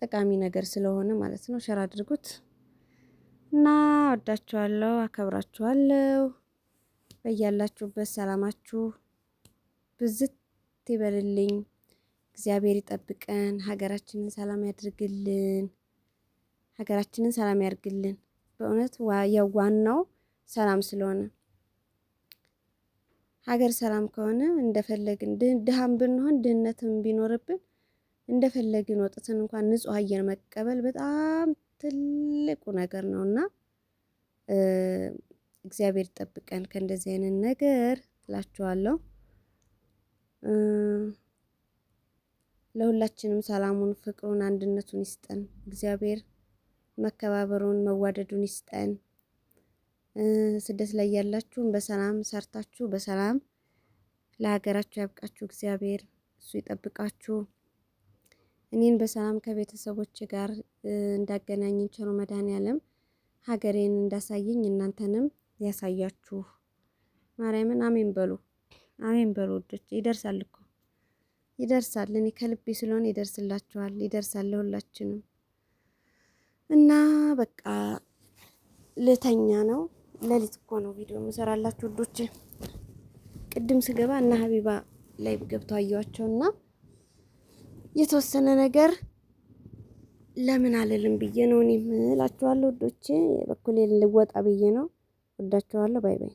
ጠቃሚ ነገር ስለሆነ ማለት ነው። ሸር አድርጉት እና ወዳችኋለሁ፣ አከብራችኋለሁ። በያላችሁበት ሰላማችሁ ብዝት ይበልልኝ። እግዚአብሔር ይጠብቀን፣ ሀገራችንን ሰላም ያድርግልን። በእውነት ዋናው ሰላም ስለሆነ ሀገር ሰላም ከሆነ እንደፈለግን ድሃም ብንሆን ድህነትም ቢኖርብን እንደፈለግን ወጥተን እንኳን ንጹህ አየር መቀበል በጣም ትልቁ ነገር ነውና እግዚአብሔር ይጠብቀን ከእንደዚህ አይነት ነገር እላችኋለሁ። ለሁላችንም ሰላሙን፣ ፍቅሩን፣ አንድነቱን ይስጠን እግዚአብሔር። መከባበሩን፣ መዋደዱን ይስጠን። ስደት ላይ ያላችሁን በሰላም ሰርታችሁ በሰላም ለሀገራችሁ ያብቃችሁ እግዚአብሔር። እሱ ይጠብቃችሁ። እኔን በሰላም ከቤተሰቦች ጋር እንዳገናኘኝ ቸሩ መድኃኔዓለም ሀገሬን እንዳሳየኝ እናንተንም ያሳያችሁ። ማርያምን አሜን በሉ፣ አሜን በሉ ውዶች። ይደርሳል እኮ ይደርሳል። እኔ ከልቤ ስለሆነ ይደርስላችኋል፣ ይደርሳል ለሁላችንም። እና በቃ ልተኛ ነው። ሌሊት እኮ ነው ቪዲዮ የምሰራላችሁ ውዶች። ቅድም ስገባ እና ሀቢባ ላይ ገብተው አየኋቸውና የተወሰነ ነገር ለምን አልልም ብዬ ነው እኔም እላችኋለሁ ውዶቼ። በኩሌ ልወጣ ብዬ ነው። ወዳችኋለሁ። ባይ ባይ።